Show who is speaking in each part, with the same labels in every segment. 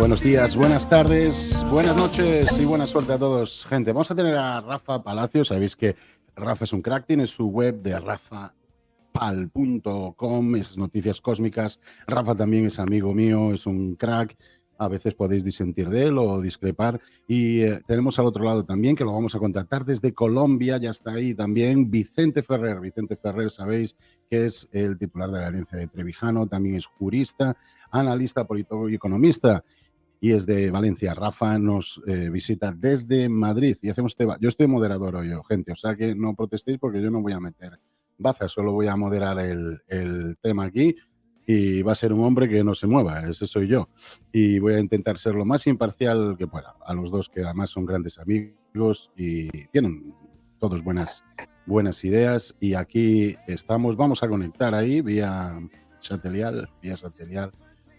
Speaker 1: Buenos días, buenas tardes, buenas noches y buena suerte a todos, gente. Vamos a tener a Rafa Palacio. Sabéis que Rafa es un crack, tiene su web de rafapal.com, esas noticias cósmicas. Rafa también es amigo mío, es un crack. A veces podéis disentir de él o discrepar. Y tenemos al otro lado también, que lo vamos a contactar desde Colombia, ya está ahí también, Vicente Ferrer. Vicente Ferrer, sabéis que es el titular de la Herencia de Trevijano, también es jurista, analista, politólogo y economista. Y es de Valencia. Rafa nos visita desde Madrid y hacemos yo estoy moderador hoy, gente, o sea que no protestéis porque yo no voy a meter bazas, solo voy a moderar el tema aquí y va a ser un hombre que no se mueva, ese soy yo. Y voy a intentar ser lo más imparcial que pueda. A los dos, que además son grandes amigos y tienen todos buenas ideas, y aquí estamos. Vamos a conectar ahí vía satelial,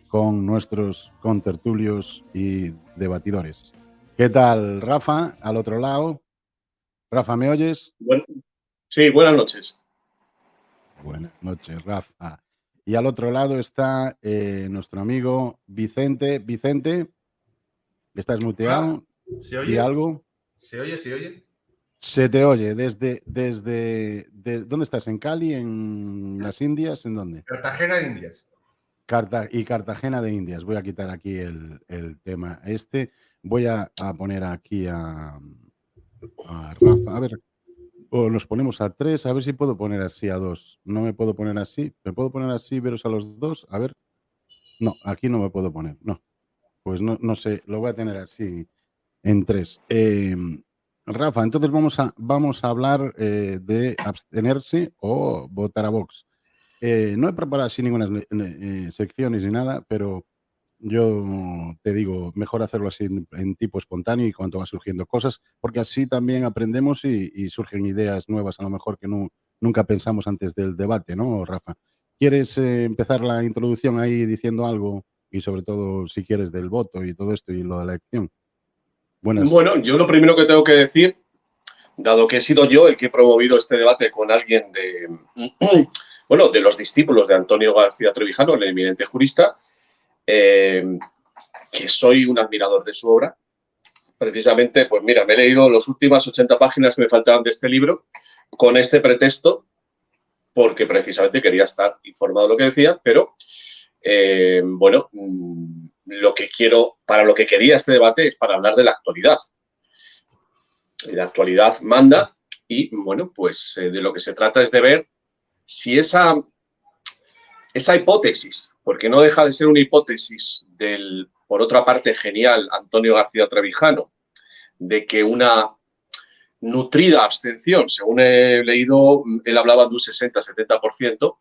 Speaker 1: con nuestros contertulios y debatidores. ¿Qué tal, Rafa? Al otro lado. Rafa, ¿me oyes?
Speaker 2: Sí, buenas noches.
Speaker 1: Buenas noches, Rafa. Y al otro lado está nuestro amigo Vicente. Vicente, ¿estás muteado?
Speaker 3: ¿Se oye?
Speaker 1: ¿Y algo?
Speaker 3: ¿Se oye?
Speaker 1: Se te oye. ¿Desde dónde estás? ¿En Cali? ¿En las Indias? ¿En dónde?
Speaker 3: Cartagena de Indias.
Speaker 1: Cartagena de Indias. Voy a quitar aquí el tema este. Voy a poner aquí a Rafa. A ver, o los ponemos a 3. A ver si puedo poner así a 2. No me puedo poner así. ¿Me puedo poner así, veros a los 2? A ver. No, aquí no me puedo poner. No. Pues no sé. Lo voy a tener así en 3. Rafa, entonces vamos a hablar de abstenerse o votar a Vox. No he preparado así ninguna secciones ni nada, pero yo te digo, mejor hacerlo así en tipo espontáneo y cuando va surgiendo cosas, porque así también aprendemos y surgen ideas nuevas, a lo mejor que nunca pensamos antes del debate, ¿no, Rafa? ¿Quieres empezar la introducción ahí diciendo algo? Y sobre todo, si quieres, del voto y todo esto y lo de la elección.
Speaker 2: Bueno, yo lo primero que tengo que decir, dado que he sido yo el que he promovido este debate con alguien de los discípulos de Antonio García Trevijano, el eminente jurista, que soy un admirador de su obra. Precisamente, pues mira, me he leído las últimas 80 páginas que me faltaban de este libro con este pretexto, porque precisamente quería estar informado de lo que decía, pero para lo que quería este debate es para hablar de la actualidad. La actualidad manda y, de lo que se trata es de ver si esa hipótesis, porque no deja de ser una hipótesis del, por otra parte, genial Antonio García Trevijano, de que una nutrida abstención, según he leído, él hablaba de un 60-70%,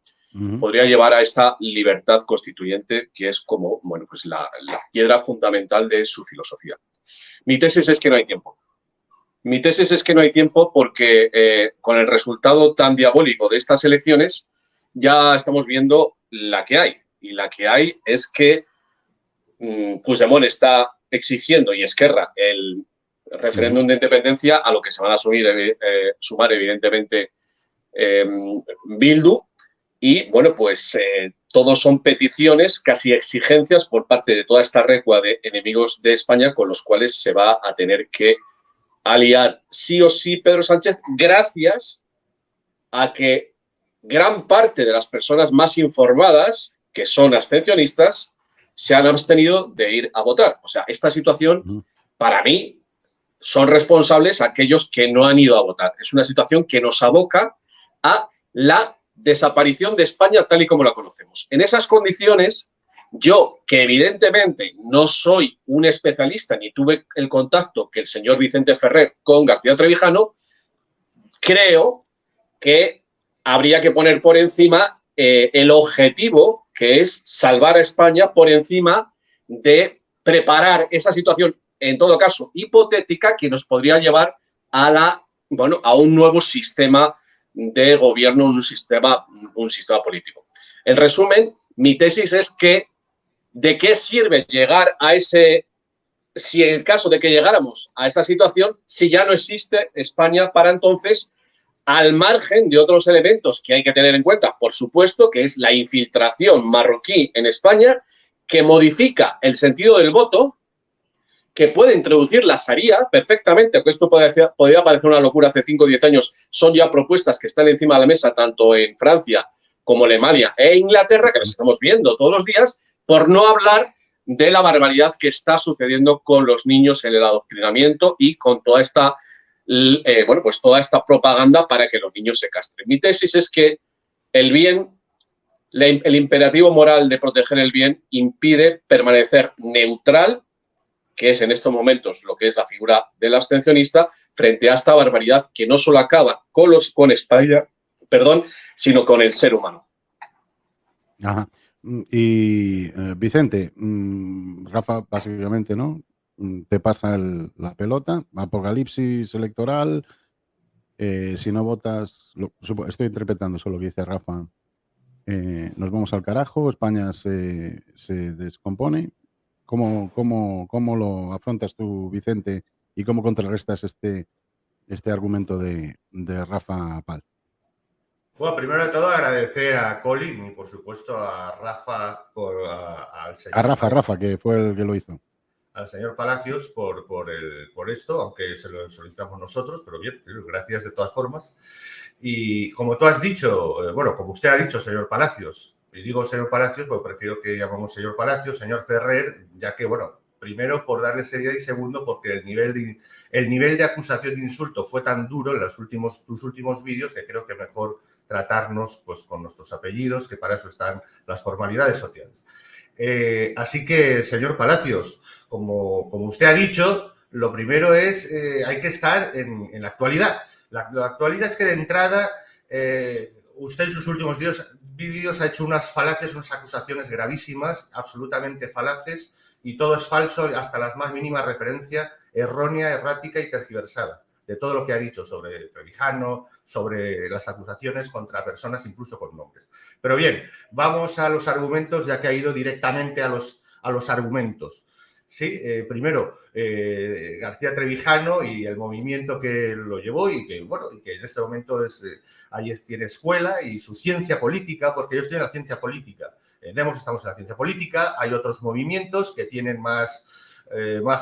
Speaker 2: podría llevar a esta libertad constituyente, que es como, la piedra fundamental de su filosofía. Mi tesis es que no hay tiempo. Mi tesis es que no hay tiempo porque con el resultado tan diabólico de estas elecciones ya estamos viendo la que hay. Y la que hay es que Puigdemont está exigiendo, y Esquerra, el referéndum de independencia, a lo que se van a sumar evidentemente Bildu. Y, todos son peticiones, casi exigencias por parte de toda esta recua de enemigos de España con los cuales se va a tener que aliar sí o sí Pedro Sánchez, gracias a que gran parte de las personas más informadas, que son abstencionistas, se han abstenido de ir a votar. O sea, esta situación, para mí, son responsables aquellos que no han ido a votar. Es una situación que nos aboca a la desaparición de España tal y como la conocemos. En esas condiciones, yo, que evidentemente no soy un especialista ni tuve el contacto que el señor Vicente Ferrer con García Trevijano, creo que habría que poner por encima el objetivo, que es salvar a España, por encima de preparar esa situación, en todo caso hipotética, que nos podría llevar a un nuevo sistema de gobierno, un sistema político. En resumen, mi tesis es que ¿de qué sirve llegar a si en el caso de que llegáramos a esa situación, si ya no existe España para entonces, al margen de otros elementos que hay que tener en cuenta, por supuesto, que es la infiltración marroquí en España que modifica el sentido del voto, que puede introducir la Sharia perfectamente, aunque esto podría parecer una locura hace 5 o 10 años, son ya propuestas que están encima de la mesa tanto en Francia como Alemania e Inglaterra, que las estamos viendo todos los días, por no hablar de la barbaridad que está sucediendo con los niños en el adoctrinamiento y con toda esta, pues toda esta propaganda para que los niños se castren. Mi tesis es que el bien, el imperativo moral de proteger el bien impide permanecer neutral, que es en estos momentos lo que es la figura del abstencionista, frente a esta barbaridad que no solo acaba con España, sino con el ser humano.
Speaker 1: Ajá. Y Vicente, Rafa, básicamente, ¿no? Te pasa la pelota, apocalipsis electoral, si no votas, estoy interpretando solo lo que dice Rafa, nos vamos al carajo, España se descompone. ¿Cómo lo afrontas tú, Vicente, y cómo contrarrestas este argumento de Rafa Pal?
Speaker 3: Bueno, primero de todo agradecer a Colin y por supuesto a Rafa, al señor
Speaker 1: A Rafa, que fue el que lo hizo.
Speaker 3: Al señor Palacios por esto, aunque se lo solicitamos nosotros, pero bien, gracias de todas formas. Y como tú has dicho, como usted ha dicho, señor Palacios, y digo señor Palacios porque prefiero que llamemos señor Palacios, señor Ferrer, ya que, primero por darle seriedad y segundo porque el nivel de acusación de insulto fue tan duro en tus últimos vídeos que creo que mejor tratarnos pues con nuestros apellidos, que para eso están las formalidades sociales. Así que, señor Palacios, como usted ha dicho, lo primero es, hay que estar en la actualidad. La actualidad es que de entrada, usted en sus últimos vídeos ha hecho unas falaces, unas acusaciones gravísimas, absolutamente falaces, y todo es falso, hasta la más mínima referencia errónea, errática y tergiversada de todo lo que ha dicho sobre Trevijano, sobre las acusaciones contra personas incluso con nombres. Pero bien, vamos a los argumentos, ya que ha ido directamente a los argumentos. Sí, primero, García Trevijano y el movimiento que lo llevó y que en este momento ahí tiene escuela y su ciencia política, porque yo estoy en la ciencia política. Estamos en la ciencia política, hay otros movimientos que tienen más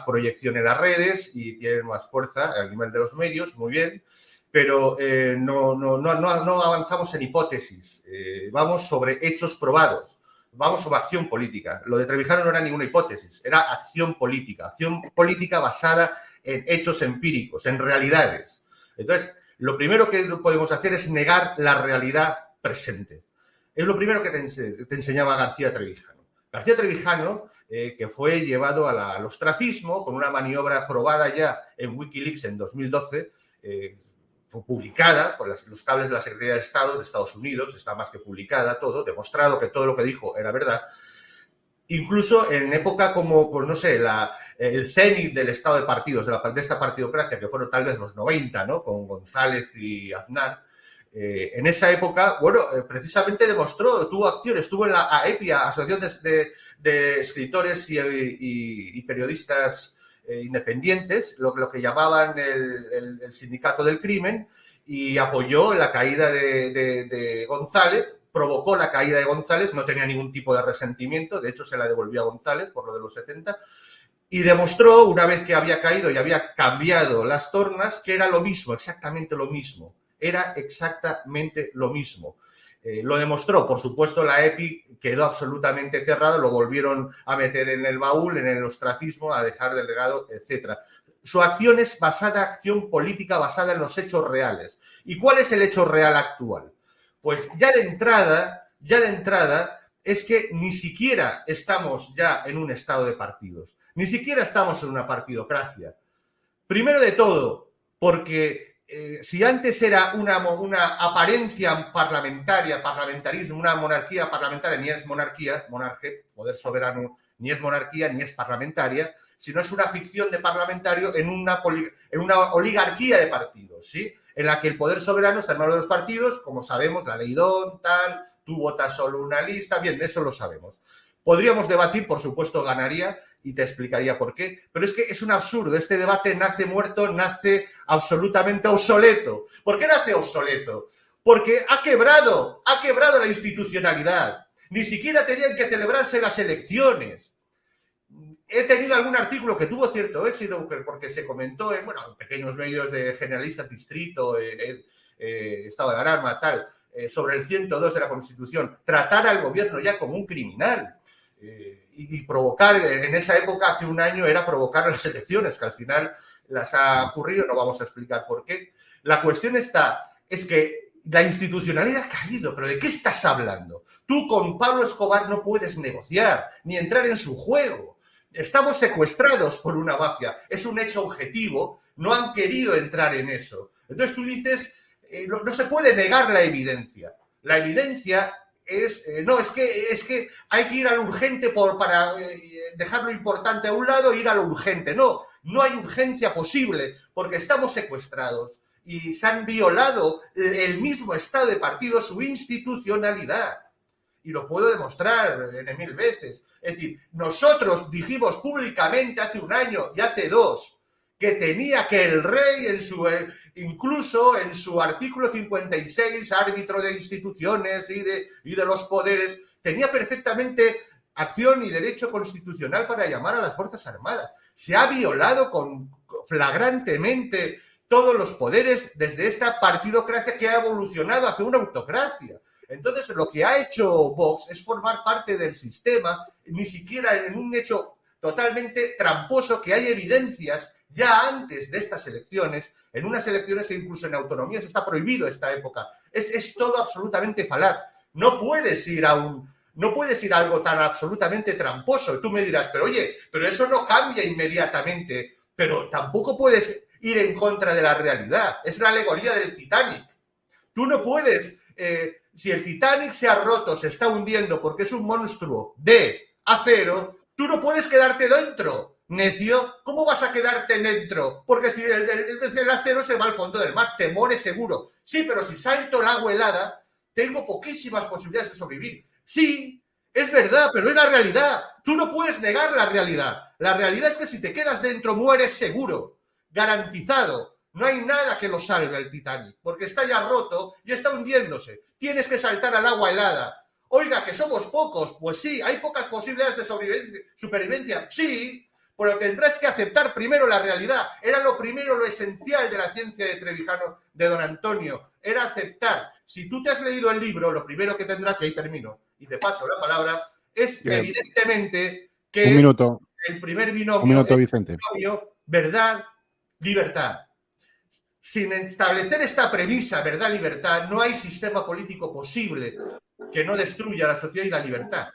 Speaker 3: proyección en las redes y tienen más fuerza al nivel de los medios, muy bien, pero no avanzamos en hipótesis, vamos sobre hechos probados, vamos sobre acción política. Lo de Trevijano no era ninguna hipótesis, era acción política basada en hechos empíricos, en realidades. Entonces, lo primero que podemos hacer es negar la realidad presente. Es lo primero que te enseñaba García Trevijano. García Trevijano, que fue llevado al ostracismo con una maniobra probada ya en Wikileaks en 2012, fue publicada por los cables de la Secretaría de Estado de Estados Unidos, está más que publicada todo, demostrado que todo lo que dijo era verdad. Incluso en época como, el cenit del estado de partidos, de esta partidocracia, que fueron tal vez los 90, ¿no? Con González y Aznar. En esa época, precisamente tuvo acción, estuvo en la AEPI, Asociación de Escritores y Periodistas Independientes, lo que llamaban el sindicato del crimen, y apoyó la caída de González, provocó la caída de González, no tenía ningún tipo de resentimiento, de hecho se la devolvió a González por lo de los 70, y demostró, una vez que había caído y había cambiado las tornas, que era lo mismo, exactamente lo mismo. Era exactamente lo mismo. Lo demostró, por supuesto, la EPI quedó absolutamente cerrada, lo volvieron a meter en el baúl, en el ostracismo, a dejar del legado, etc. Su acción es acción política basada en los hechos reales. ¿Y cuál es el hecho real actual? Pues ya de entrada, es que ni siquiera estamos ya en un estado de partidos, ni siquiera estamos en una partidocracia. Primero de todo, porque si antes era una apariencia parlamentarismo, una monarquía parlamentaria, ni es monarquía, poder soberano, ni es monarquía, ni es parlamentaria, sino es una ficción de parlamentario en una oligarquía de partidos, ¿sí? En la que el poder soberano está en manos de los partidos, como sabemos, la ley Don, tal, tú votas solo una lista, bien, eso lo sabemos. Podríamos debatir, por supuesto, ganaría, y te explicaría por qué, pero es que es un absurdo, este debate nace muerto, nace absolutamente obsoleto. ¿Por qué nace obsoleto? Porque ha quebrado la institucionalidad. Ni siquiera tenían que celebrarse las elecciones. He tenido algún artículo que tuvo cierto éxito porque se comentó en pequeños medios de generalistas, Distrito, Estado de Alarma, tal, sobre el 102 de la Constitución, tratar al gobierno ya como un criminal y provocar, en esa época, hace un año, era provocar las elecciones, que al final las ha ocurrido, no vamos a explicar por qué. La cuestión es que la institucionalidad ha caído, pero ¿de qué estás hablando? Tú con Pablo Escobar no puedes negociar, ni entrar en su juego. Estamos secuestrados por una mafia, es un hecho objetivo, no han querido entrar en eso. Entonces tú dices, no se puede negar la evidencia. La evidencia es que hay que ir al urgente para dejar lo importante a un lado e ir a lo urgente. No hay urgencia posible porque estamos secuestrados y se han violado el mismo estado de partido, su institucionalidad. Y lo puedo demostrar N mil veces. Es decir, nosotros dijimos públicamente hace un año y hace 2 que tenía que el rey, incluso en su artículo 56, árbitro de instituciones y de los poderes, tenía perfectamente acción y derecho constitucional para llamar a las Fuerzas Armadas. Se ha violado flagrantemente todos los poderes desde esta partidocracia que ha evolucionado hacia una autocracia. Entonces, lo que ha hecho Vox es formar parte del sistema, ni siquiera en un hecho totalmente tramposo, que hay evidencias ya antes de estas elecciones, en unas elecciones que incluso en autonomías está prohibido esta época. Es todo absolutamente falaz. No puedes ir a algo tan absolutamente tramposo. Tú me dirás, pero eso no cambia inmediatamente, pero tampoco puedes ir en contra de la realidad. Es la alegoría del Titanic. Tú no puedes... si el Titanic se ha roto, se está hundiendo porque es un monstruo de acero, tú no puedes quedarte dentro, necio. ¿Cómo vas a quedarte dentro? Porque si el acero se va al fondo del mar, te mueres seguro. Sí, pero si salto el agua helada, tengo poquísimas posibilidades de sobrevivir. Sí, es verdad, pero es la realidad. Tú no puedes negar la realidad. La realidad es que si te quedas dentro, mueres seguro, garantizado. No hay nada que lo salve al Titanic, porque está ya roto y está hundiéndose. Tienes que saltar al agua helada. Oiga, que somos pocos. Pues sí, hay pocas posibilidades de supervivencia. Sí, pero tendrás que aceptar primero la realidad. Era lo primero, lo esencial de la ciencia de Trevijano, de don Antonio. Era aceptar. Si tú te has leído el libro, lo primero que tendrás, y ahí termino, y te paso la palabra, es
Speaker 1: Bien.
Speaker 3: Evidentemente que
Speaker 1: Un minuto.
Speaker 3: el primer binomio,
Speaker 1: Un minuto, Vicente.
Speaker 3: verdad, libertad. Sin establecer esta premisa, verdad-libertad, no hay sistema político posible que no destruya la sociedad y la libertad.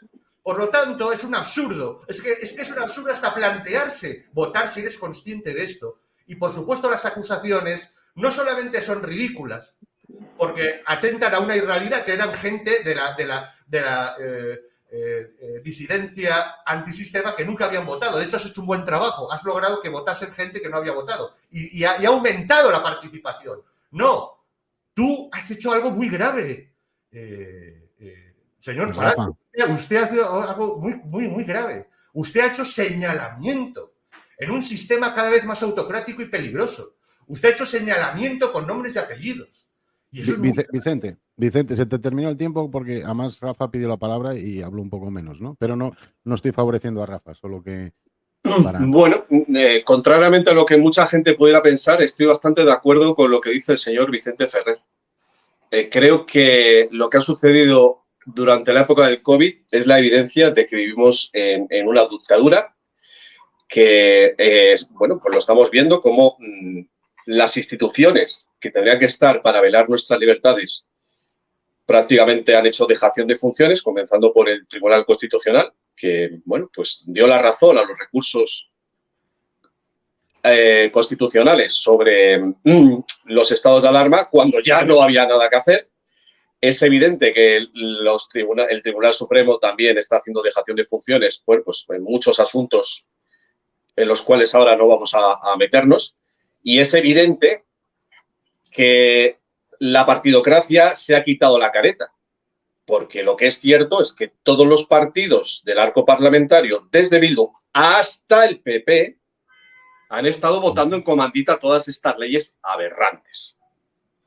Speaker 3: Por lo tanto, es un absurdo. Es que es un absurdo hasta plantearse votar si eres consciente de esto. Y, por supuesto, las acusaciones no solamente son ridículas, porque atentan a una irrealidad, que eran gente de la disidencia antisistema que nunca habían votado. De hecho, has hecho un buen trabajo. Has logrado que votasen gente que no había votado. Y ha aumentado la participación. No, tú has hecho algo muy grave. Señor Palacio, usted ha hecho algo muy grave. Usted ha hecho señalamiento en un sistema cada vez más autocrático y peligroso. Usted ha hecho señalamiento con nombres y apellidos. Y eso
Speaker 1: Vicente, se te terminó el tiempo porque además Rafa pidió la palabra y habló un poco menos, ¿no? Pero no estoy favoreciendo a Rafa, solo que...
Speaker 2: Bueno, contrariamente a lo que mucha gente pudiera pensar, estoy bastante de acuerdo con lo que dice el señor Vicente Ferrer. Creo que lo que ha sucedido durante la época del COVID es la evidencia de que vivimos en una dictadura que, pues lo estamos viendo como las instituciones que tendrían que estar para velar nuestras libertades prácticamente han hecho dejación de funciones, comenzando por el Tribunal Constitucional, que, pues dio la razón a los recursos constitucionales sobre los estados de alarma cuando ya no había nada que hacer. Es evidente que el Tribunal Supremo también está haciendo dejación de funciones, pues en muchos asuntos en los cuales ahora no vamos a meternos. Y es evidente que la partidocracia se ha quitado la careta, porque lo que es cierto es que todos los partidos del arco parlamentario, desde Bildu hasta el PP, han estado votando en comandita todas estas leyes aberrantes.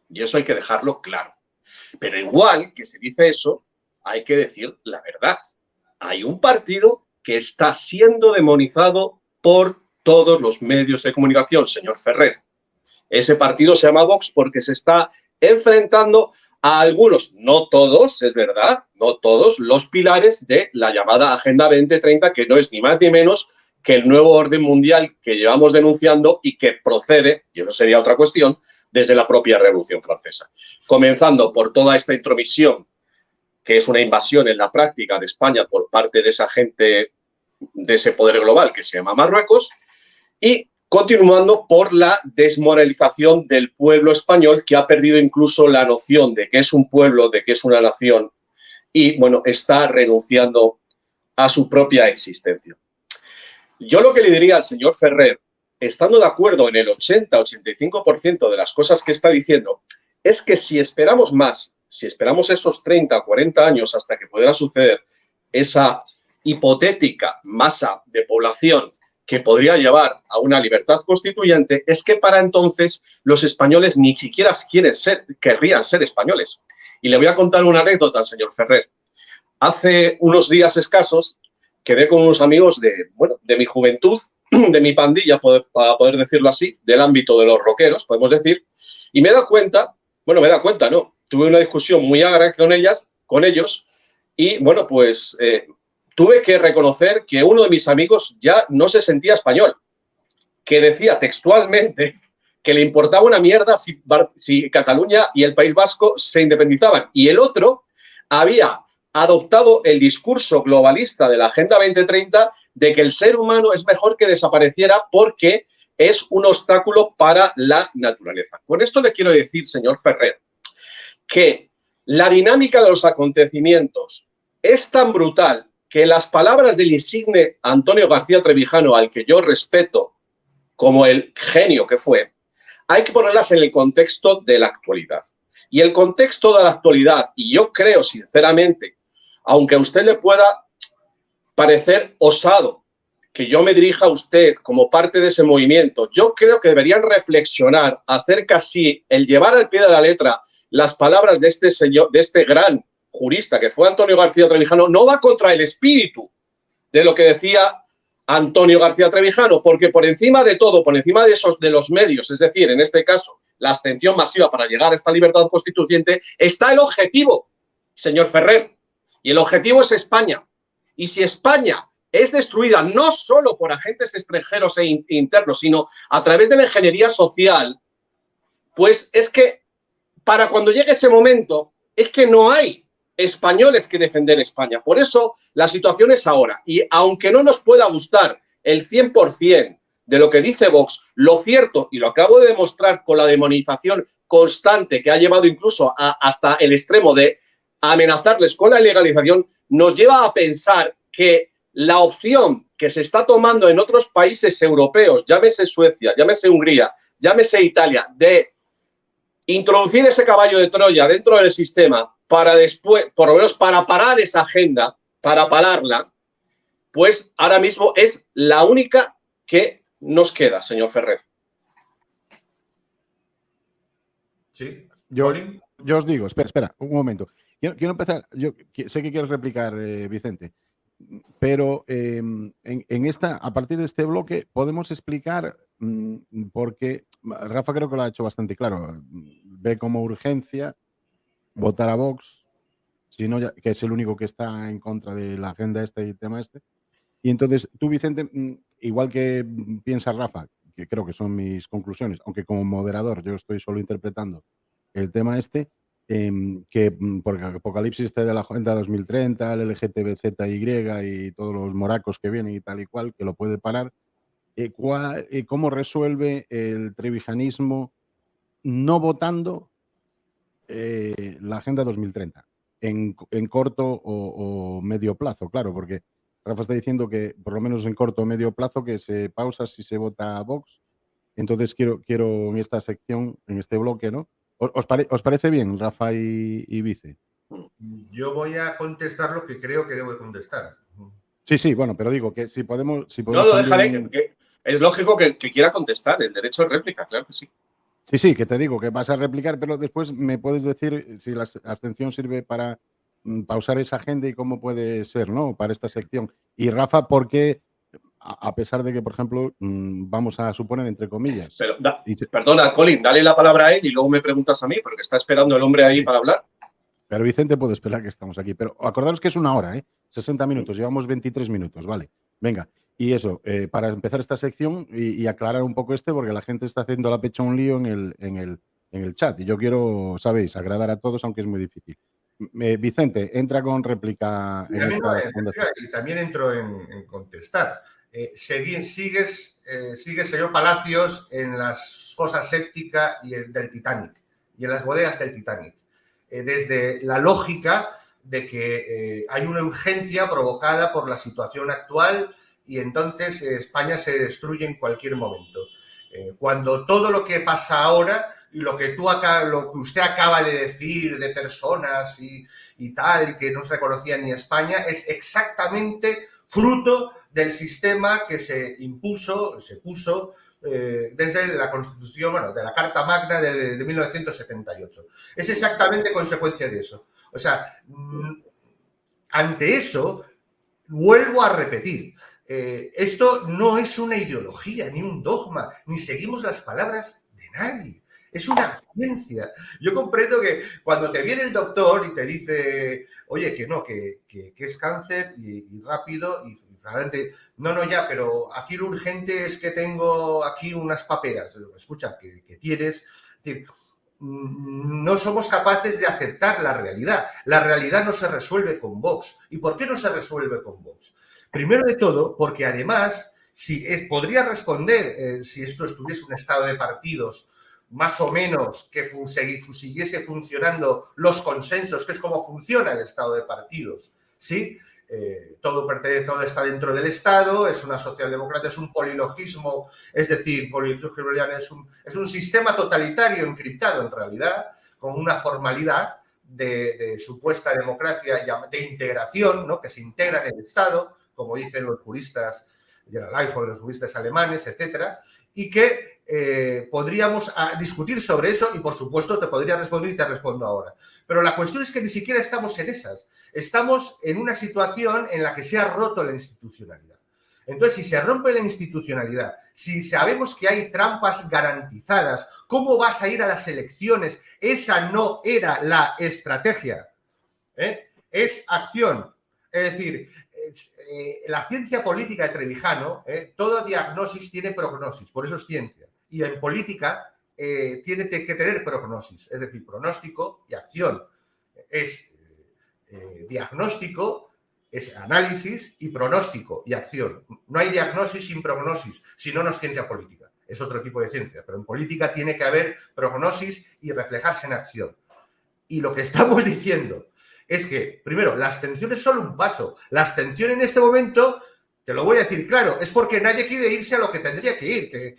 Speaker 2: Y eso hay que dejarlo claro. Pero igual que se dice eso, hay que decir la verdad. Hay un partido que está siendo demonizado por todos los medios de comunicación, señor Ferrer. Ese partido se llama Vox porque se está enfrentando a algunos, no todos, es verdad, no todos, los pilares de la llamada Agenda 2030, que no es ni más ni menos que el nuevo orden mundial que llevamos denunciando y que procede, y eso sería otra cuestión, desde la propia Revolución Francesa. Comenzando por toda esta intromisión, que es una invasión en la práctica de España por parte de esa gente, de ese poder global que se llama Marruecos, y continuando por la desmoralización del pueblo español, que ha perdido incluso la noción de que es un pueblo, de que es una nación, y, bueno, está renunciando a su propia existencia. Yo lo que le diría al señor Ferrer, estando de acuerdo en el 80-85% de las cosas que está diciendo, es que si esperamos más, si esperamos esos 30 o 40 años hasta que pudiera suceder esa hipotética masa de población que podría llevar a una libertad constituyente, es que para entonces los españoles ni siquiera querrían ser españoles. Y le voy a contar una anécdota al señor Ferrer. Hace unos días escasos quedé con unos amigos de mi juventud, de mi pandilla, para poder decirlo así, del ámbito de los rockeros, podemos decir, y me he dado cuenta, no, tuve una discusión muy agria con ellos, y bueno, pues tuve que reconocer que uno de mis amigos ya no se sentía español, que decía textualmente que le importaba una mierda si Cataluña y el País Vasco se independizaban, y el otro había adoptado el discurso globalista de la Agenda 2030 de que el ser humano es mejor que desapareciera porque es un obstáculo para la naturaleza. Con esto le quiero decir, señor Ferrer, que la dinámica de los acontecimientos es tan brutal que las palabras del insigne Antonio García Trevijano, al que yo respeto como el genio que fue, hay que ponerlas en el contexto de la actualidad. Y el contexto de la actualidad, y yo creo sinceramente, aunque a usted le pueda parecer osado que yo me dirija a usted como parte de ese movimiento, yo creo que deberían reflexionar acerca si el llevar al pie de la letra las palabras de este señor, de este gran jurista que fue Antonio García Trevijano, no va contra el espíritu de lo que decía Antonio García Trevijano, porque por encima de todo, por encima de los medios, es decir, en este caso, la abstención masiva para llegar a esta libertad constituyente, está el objetivo, señor Ferrer, y el objetivo es España. Y si España es destruida no solo por agentes extranjeros e internos, sino a través de la ingeniería social, pues es que para cuando llegue ese momento, es que no hay españoles que defender España. Por eso la situación es ahora. Y aunque no nos pueda gustar el 100% de lo que dice Vox, lo cierto, y lo acabo de demostrar con la demonización constante que ha llevado incluso hasta el extremo de amenazarles con la ilegalización, nos lleva a pensar que la opción que se está tomando en otros países europeos, llámese Suecia, llámese Hungría, llámese Italia, de introducir ese caballo de Troya dentro del sistema para después, por lo menos para parar esa agenda, para pararla, pues ahora mismo es la única que nos queda, señor Ferrer.
Speaker 3: Sí.
Speaker 1: Yo os digo, espera, un momento. Quiero empezar, yo sé que quieres replicar, Vicente, pero a partir de este bloque podemos explicar, porque Rafa creo que lo ha hecho bastante claro, ve como urgencia votar a Vox, sino que es el único que está en contra de la agenda y el tema este. Y entonces tú, Vicente, igual que piensa Rafa, que creo que son mis conclusiones, aunque como moderador yo estoy solo interpretando el tema este, que porque Apocalipsis este de la Agenda 2030, el LGTBZY y todos los moracos que vienen y tal y cual, que lo puede parar, ¿cómo resuelve el trevijanismo no votando la Agenda 2030 en corto o medio plazo? Claro, porque Rafa está diciendo que por lo menos en corto o medio plazo que se pausa si se vota a Vox. Entonces quiero en esta sección, en este bloque, ¿no? ¿Os parece bien, Rafa y Vice?
Speaker 3: Yo voy a contestar lo que creo que debo de contestar.
Speaker 1: Sí, bueno, pero digo que si podemos
Speaker 2: no lo dejaré, que es lógico que quiera contestar, el derecho de réplica, claro que sí.
Speaker 1: Sí, que te digo que vas a replicar, pero después me puedes decir si la abstención sirve para pausar esa agenda y cómo puede ser, ¿no? Para esta sección. Y Rafa, ¿por qué, a pesar de que, por ejemplo, vamos a suponer, entre comillas...
Speaker 2: Pero, perdona, Colin, dale la palabra a él y luego me preguntas a mí, porque está esperando el hombre ahí
Speaker 1: Sí.
Speaker 2: para hablar.
Speaker 1: Pero Vicente puede esperar que estamos aquí. Pero acordaros que es una hora, 60 minutos, llevamos 23 minutos, ¿vale? Venga, y eso, para empezar esta sección y aclarar un poco porque la gente está haciendo la pecha un lío en el chat. Y yo quiero, sabéis, agradar a todos, aunque es muy difícil. Vicente, entra con réplica en esta segunda sección.
Speaker 3: Y también entro en contestar. Sigues, señor Palacios, en las fosas sépticas del Titanic y en las bodegas del Titanic. Desde la lógica de que hay una urgencia provocada por la situación actual y entonces España se destruye en cualquier momento. Cuando todo lo que pasa ahora y lo que usted acaba de decir de personas y tal, y que no se reconocía ni España, es exactamente fruto del sistema que se puso desde la Constitución, de la Carta Magna de 1978. Es exactamente consecuencia de eso. O sea, ante eso, vuelvo a repetir, esto no es una ideología, ni un dogma, ni seguimos las palabras de nadie. Es una ciencia. Yo comprendo que cuando te viene el doctor y te dice, oye, que no, que es cáncer y rápido y realmente, no, ya, pero aquí lo urgente es que tengo aquí unas paperas. Escucha, que tienes... Es decir, no somos capaces de aceptar la realidad. La realidad no se resuelve con Vox. ¿Y por qué no se resuelve con Vox? Primero de todo, porque además, podría responder, si esto estuviese un estado de partidos, más o menos que siguiese funcionando los consensos, que es como funciona el estado de partidos, ¿sí? Todo está dentro del Estado, es una socialdemocracia, es un polilogismo, es decir, es un sistema totalitario encriptado en realidad, con una formalidad de supuesta democracia de integración, ¿no? Que se integra en el Estado, como dicen los juristas, Gerald Eichhoff, los juristas alemanes, etcétera, y que podríamos discutir sobre eso y, por supuesto, te podría responder y te respondo ahora. Pero la cuestión es que ni siquiera estamos en esas. Estamos en una situación en la que se ha roto la institucionalidad. Entonces, si se rompe la institucionalidad, si sabemos que hay trampas garantizadas, ¿cómo vas a ir a las elecciones? Esa no era la estrategia. Es acción. Es decir, la ciencia política de Trevijano, todo diagnosis tiene prognosis, por eso es ciencia. Y en política tiene que tener prognosis, es decir, pronóstico y acción. Es diagnóstico, es análisis y pronóstico y acción. No hay diagnosis sin prognosis, si no, no es ciencia política. Es otro tipo de ciencia, pero en política tiene que haber prognosis y reflejarse en acción. Y lo que estamos diciendo es que, primero, la abstención es solo un paso. La abstención en este momento, te lo voy a decir claro, es porque nadie quiere irse a lo que tendría que ir.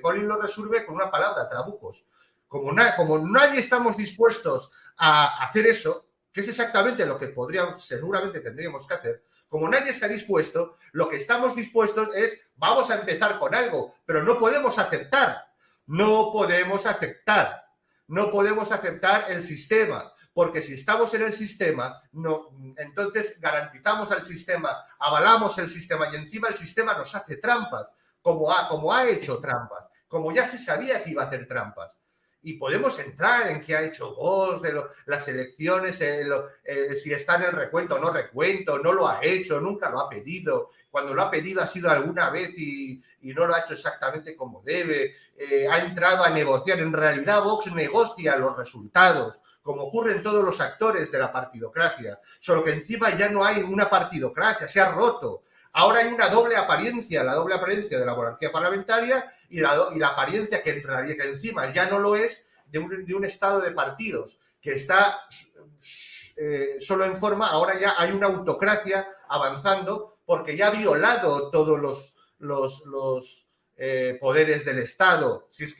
Speaker 3: Colin lo resuelve con una palabra, trabucos. Como nadie estamos dispuestos a hacer eso, que es exactamente lo que seguramente tendríamos que hacer, como nadie está dispuesto, lo que estamos dispuestos es, vamos a empezar con algo, pero no podemos aceptar el sistema. Porque si estamos en el sistema, entonces garantizamos al sistema, avalamos el sistema y encima el sistema nos hace trampas, como ha hecho trampas, como ya se sabía que iba a hacer trampas. Y podemos entrar en qué ha hecho Vox, de las elecciones, si está en el recuento o no lo ha hecho, nunca lo ha pedido. Cuando lo ha pedido ha sido alguna vez y no lo ha hecho exactamente como debe. Ha entrado a negociar. En realidad Vox negocia los resultados, como ocurre en todos los actores de la partidocracia, solo que encima ya no hay una partidocracia, se ha roto. Ahora hay una doble apariencia, la doble apariencia de la monarquía parlamentaria y la apariencia que encima ya no lo es de un estado de partidos, que está solo en forma, ahora ya hay una autocracia avanzando porque ya ha violado todos los poderes del Estado, si es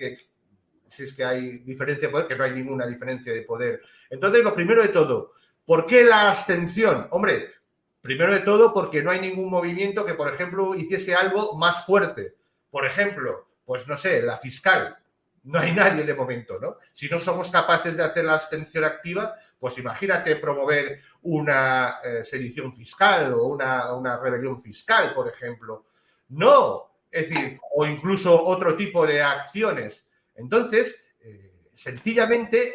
Speaker 3: que hay diferencia de poder, que no hay ninguna diferencia de poder. Entonces, lo primero de todo, ¿por qué la abstención? Hombre, primero de todo porque no hay ningún movimiento que, por ejemplo, hiciese algo más fuerte. Por ejemplo, pues no sé, la fiscal. no hay nadie de momento, ¿no? Si no somos capaces de hacer la abstención activa, pues imagínate promover una sedición fiscal o una rebelión fiscal, por ejemplo. No, es decir, o incluso otro tipo de acciones. Entonces, sencillamente,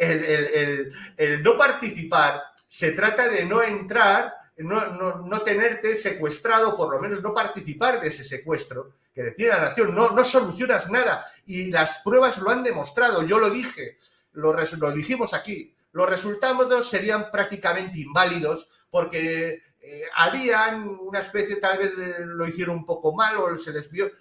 Speaker 3: el no participar se trata de no entrar, no tenerte secuestrado, por lo menos no participar de ese secuestro que detiene a la nación. No solucionas nada y las pruebas lo han demostrado. Yo lo dije, lo dijimos aquí. Los resultados serían prácticamente inválidos porque harían una especie, tal vez lo hicieron un poco mal o se les vio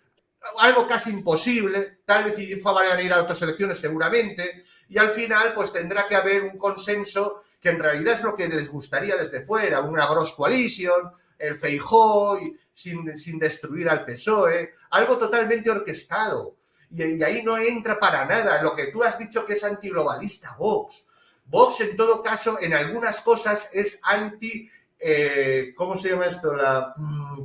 Speaker 3: algo casi imposible, tal vez si van a ir a otras elecciones seguramente, y al final pues tendrá que haber un consenso que en realidad es lo que les gustaría desde fuera, una gross coalition, el Feijóo, sin destruir al PSOE, algo totalmente orquestado, y ahí no entra para nada lo que tú has dicho que es antiglobalista, Vox. Vox, en todo caso, en algunas cosas es anti, ¿cómo se llama esto? La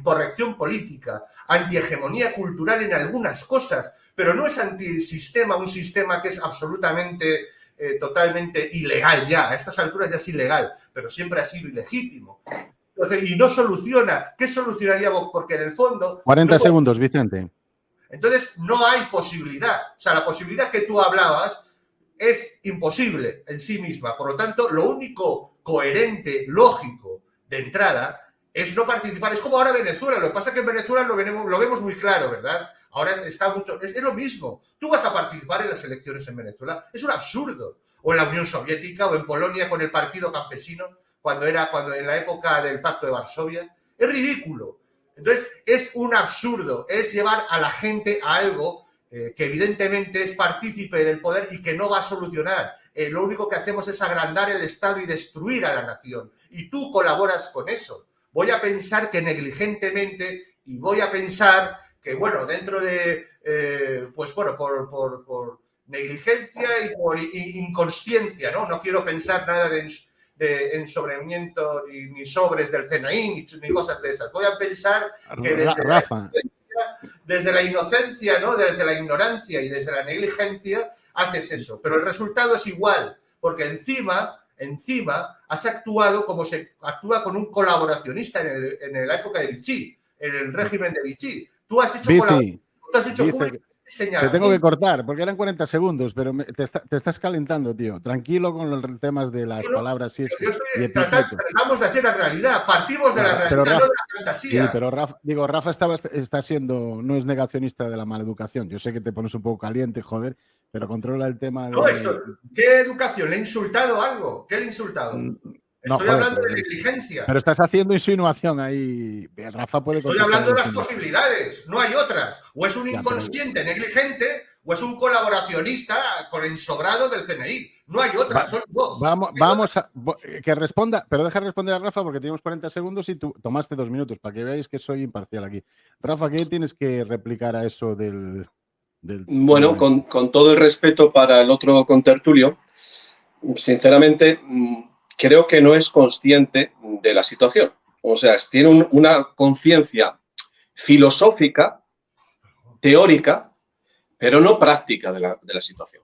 Speaker 3: corrección política, antihegemonía cultural en algunas cosas, pero no es antisistema, un sistema que es absolutamente, totalmente ilegal ya. A estas alturas ya es ilegal, pero siempre ha sido ilegítimo. Entonces, y no soluciona. ¿Qué solucionaría Vox? Porque en el fondo...
Speaker 1: 40 segundos, Vicente.
Speaker 3: Entonces, no hay posibilidad. O sea, la posibilidad que tú hablabas es imposible en sí misma. Por lo tanto, lo único coherente, lógico, de entrada, es no participar. Es como ahora Venezuela. Lo que pasa es que en Venezuela lo vemos muy claro, ¿verdad? Ahora está mucho... Es lo mismo. Tú vas a participar en las elecciones en Venezuela. Es un absurdo. O en la Unión Soviética, o en Polonia con el Partido Campesino, cuando en la época del Pacto de Varsovia. Es ridículo. Entonces, es un absurdo. Es llevar a la gente a algo que evidentemente es partícipe del poder y que no va a solucionar. Lo único que hacemos es agrandar el Estado y destruir a la nación. Y tú colaboras con eso. Voy a pensar que negligentemente y voy a pensar que, bueno, dentro de, pues bueno, por negligencia y por inconsciencia, ¿no? No quiero pensar nada de ensobramiento ni sobres del CNI ni cosas de esas. Voy a pensar que desde la inocencia, ¿no? Desde la ignorancia y desde la negligencia haces eso. Pero el resultado es igual, porque encima has actuado como se actúa con un colaboracionista en la época de Vichy, en el régimen de Vichy. Tú has hecho colaboración, tú has hecho
Speaker 1: te tengo que cortar, porque eran 40 segundos, pero te estás calentando, tío. Tranquilo con los temas de las palabras. Sí,
Speaker 3: tratamos de hacer la realidad, partimos de la realidad, no de la fantasía.
Speaker 1: Sí, pero Rafa está siendo, no es negacionista de la maleducación. Yo sé que te pones un poco caliente, joder, pero controla el tema de...
Speaker 3: No, ¿qué educación? ¿Le he insultado algo? ¿Qué le he insultado? Estoy hablando de negligencia.
Speaker 1: Pero estás haciendo insinuación ahí. Rafa puede
Speaker 3: Estoy hablando de las posibilidades, no hay otras. O es un inconsciente negligente o es un colaboracionista con ensobrado del CNI. No hay otras, son dos.
Speaker 1: Vamos a que responda, pero deja responder a Rafa porque tenemos 40 segundos y tú tomaste 2 minutos para que veáis que soy imparcial aquí. Rafa, ¿qué tienes que replicar a eso del
Speaker 2: bueno, con todo el respeto para el otro contertulio, sinceramente... creo que no es consciente de la situación. O sea, tiene una conciencia filosófica, teórica, pero no práctica de la situación.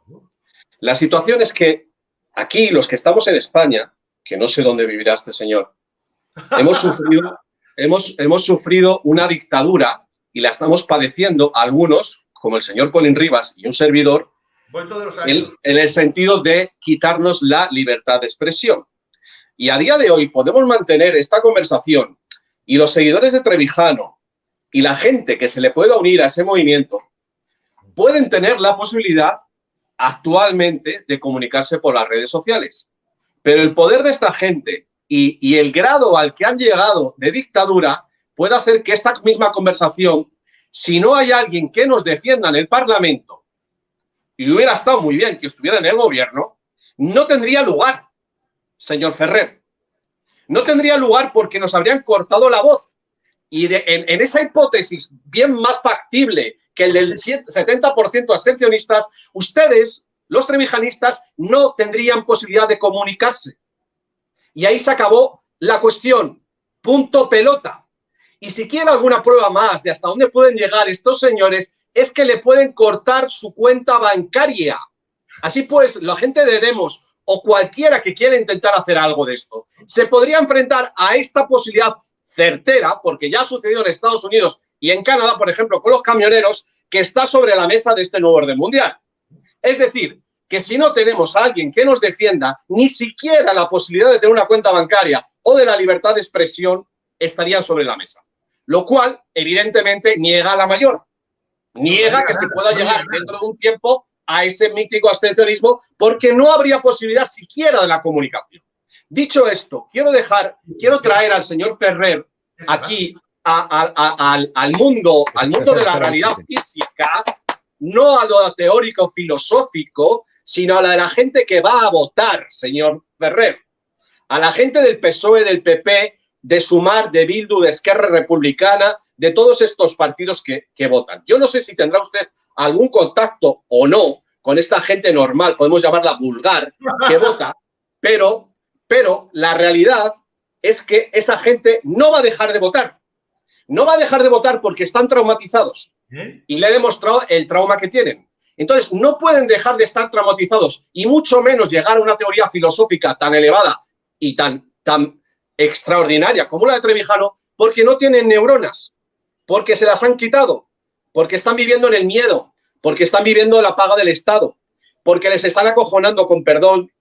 Speaker 2: La situación es que aquí, los que estamos en España, que no sé dónde vivirá este señor, hemos sufrido una dictadura y la estamos padeciendo algunos, como el señor Colin Rivas y un servidor, en el sentido de quitarnos la libertad de expresión. Y a día de hoy podemos mantener esta conversación y los seguidores de Trevijano y la gente que se le pueda unir a ese movimiento pueden tener la posibilidad actualmente de comunicarse por las redes sociales. Pero el poder de esta gente y el grado al que han llegado de dictadura puede hacer que esta misma conversación, si no hay alguien que nos defienda en el Parlamento, y hubiera estado muy bien que estuviera en el gobierno, no tendría lugar. Señor Ferrer, no tendría lugar porque nos habrían cortado la voz. Y en esa hipótesis bien más factible que el del 70% abstencionistas, ustedes, los trevijanistas, no tendrían posibilidad de comunicarse. Y ahí se acabó la cuestión. Punto pelota. Y si quiere alguna prueba más de hasta dónde pueden llegar estos señores, es que le pueden cortar su cuenta bancaria. Así pues, la gente de Demos o cualquiera que quiera intentar hacer algo de esto se podría enfrentar a esta posibilidad certera, porque ya ha sucedido en Estados Unidos y en Canadá, por ejemplo, con los camioneros, que está sobre la mesa de este nuevo orden mundial. Es decir, que si no tenemos a alguien que nos defienda, ni siquiera la posibilidad de tener una cuenta bancaria o de la libertad de expresión estarían sobre la mesa. Lo cual, evidentemente, niega a la mayor. Niega que se pueda llegar dentro de un tiempo a ese mítico abstencionismo, porque no habría posibilidad siquiera de la comunicación. Dicho esto, quiero traer al señor Ferrer aquí al mundo de la realidad física, no a lo teórico filosófico, sino a la gente que va a votar, señor Ferrer. A la gente del PSOE, del PP, de Sumar, de Bildu, de Esquerra Republicana, de todos estos partidos que votan. Yo no sé si tendrá usted algún contacto o no con esta gente normal, podemos llamarla vulgar, que vota, pero la realidad es que esa gente no va a dejar de votar. No va a dejar de votar porque están traumatizados. Y le he demostrado el trauma que tienen. Entonces, no pueden dejar de estar traumatizados y mucho menos llegar a una teoría filosófica tan elevada y tan extraordinaria como la de Trevijano, porque no tienen neuronas, porque se las han quitado, porque están viviendo en el miedo, porque están viviendo la paga del Estado, porque les están acojonando, con perdón,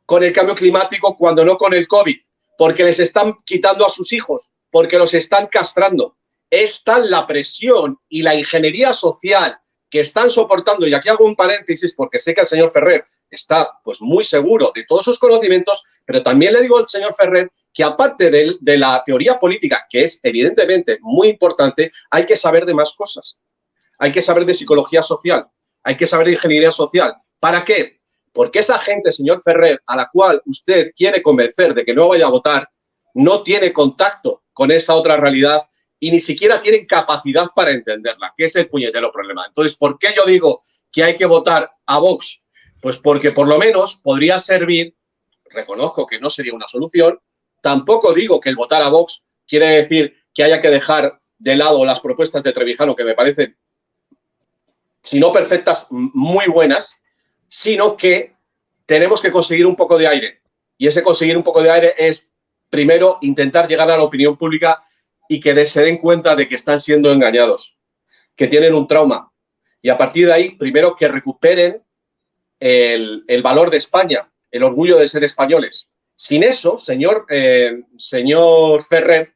Speaker 2: con el cambio climático cuando no con el COVID, porque les están quitando a sus hijos, porque los están castrando. Es tal la presión y la ingeniería social que están soportando, y aquí hago un paréntesis porque sé que el señor Ferrer está pues muy seguro de todos sus conocimientos, pero también le digo al señor Ferrer que aparte de la teoría política, que es evidentemente muy importante, hay que saber de más cosas. Hay que saber de psicología social, hay que saber de ingeniería social. ¿Para qué? Porque esa gente, señor Ferrer, a la cual usted quiere convencer de que no vaya a votar, no tiene contacto con esa otra realidad y ni siquiera tienen capacidad para entenderla, que es el puñetero problema. Entonces, ¿por qué yo digo que hay que votar a Vox? Pues porque por lo menos podría servir, reconozco que no sería una solución, tampoco digo que el votar a Vox quiere decir que haya que dejar de lado las propuestas de Trevijano, que me parecen, si no perfectas, muy buenas, sino que tenemos que conseguir un poco de aire. Y ese conseguir un poco de aire es, primero, intentar llegar a la opinión pública y que se den cuenta de que están siendo engañados, que tienen un trauma. Y a partir de ahí, primero, que recuperen el valor de España, el orgullo de ser españoles. Sin eso, señor Ferrer,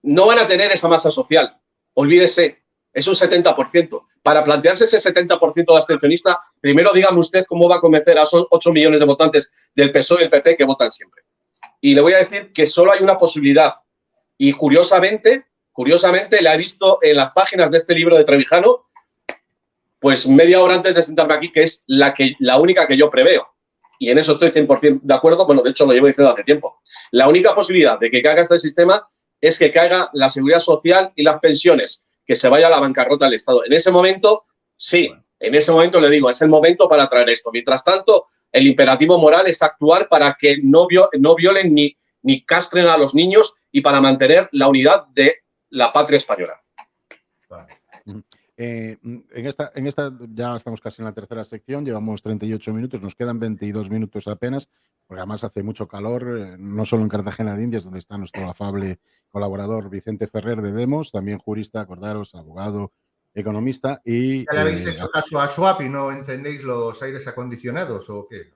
Speaker 2: no van a tener esa masa social. Olvídese, es un 70%. Para plantearse ese 70% de abstencionista, primero dígame usted cómo va a convencer a esos 8 millones de votantes del PSOE y del PP que votan siempre. Y le voy a decir que solo hay una posibilidad. Y curiosamente la he visto en las páginas de este libro de Trevijano, pues media hora antes de sentarme aquí, que es la única que yo preveo. Y en eso estoy 100% de acuerdo. Bueno, de hecho lo llevo diciendo hace tiempo. La única posibilidad de que caiga este sistema es que caiga la seguridad social y las pensiones, que se vaya a la bancarrota del Estado. En ese momento, sí, en ese momento le digo, es el momento para traer esto. Mientras tanto, el imperativo moral es actuar para que no violen ni castren a los niños y para mantener la unidad de la patria española.
Speaker 1: Vale. En esta ya estamos casi en la tercera sección, llevamos 38 minutos, nos quedan 22 minutos apenas, porque además hace mucho calor, no solo en Cartagena de Indias, donde está nuestro afable colaborador Vicente Ferrer de Demos, también jurista, acordaros, abogado, economista y...
Speaker 3: ¿Ya le habéis hecho caso a Schwab y no encendéis los aires acondicionados o qué?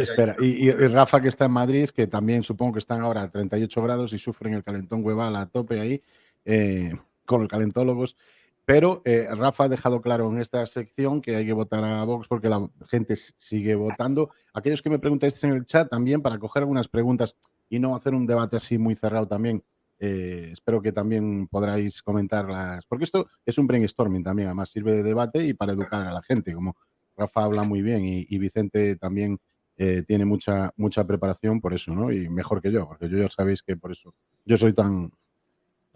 Speaker 1: Espera, y Rafa, que está en Madrid, que también supongo que están ahora a 38 grados y sufren el calentón hueval a tope ahí, con los calentólogos. Pero Rafa ha dejado claro en esta sección que hay que votar a Vox porque la gente sigue votando. Aquellos que me preguntáis en el chat también, para coger algunas preguntas y no hacer un debate así muy cerrado también, espero que también podráis comentarlas, porque esto es un brainstorming también, además sirve de debate y para educar a la gente, como Rafa habla muy bien y Vicente también tiene mucha preparación por eso, ¿no? Y mejor que yo, porque yo ya sabéis que por eso yo soy tan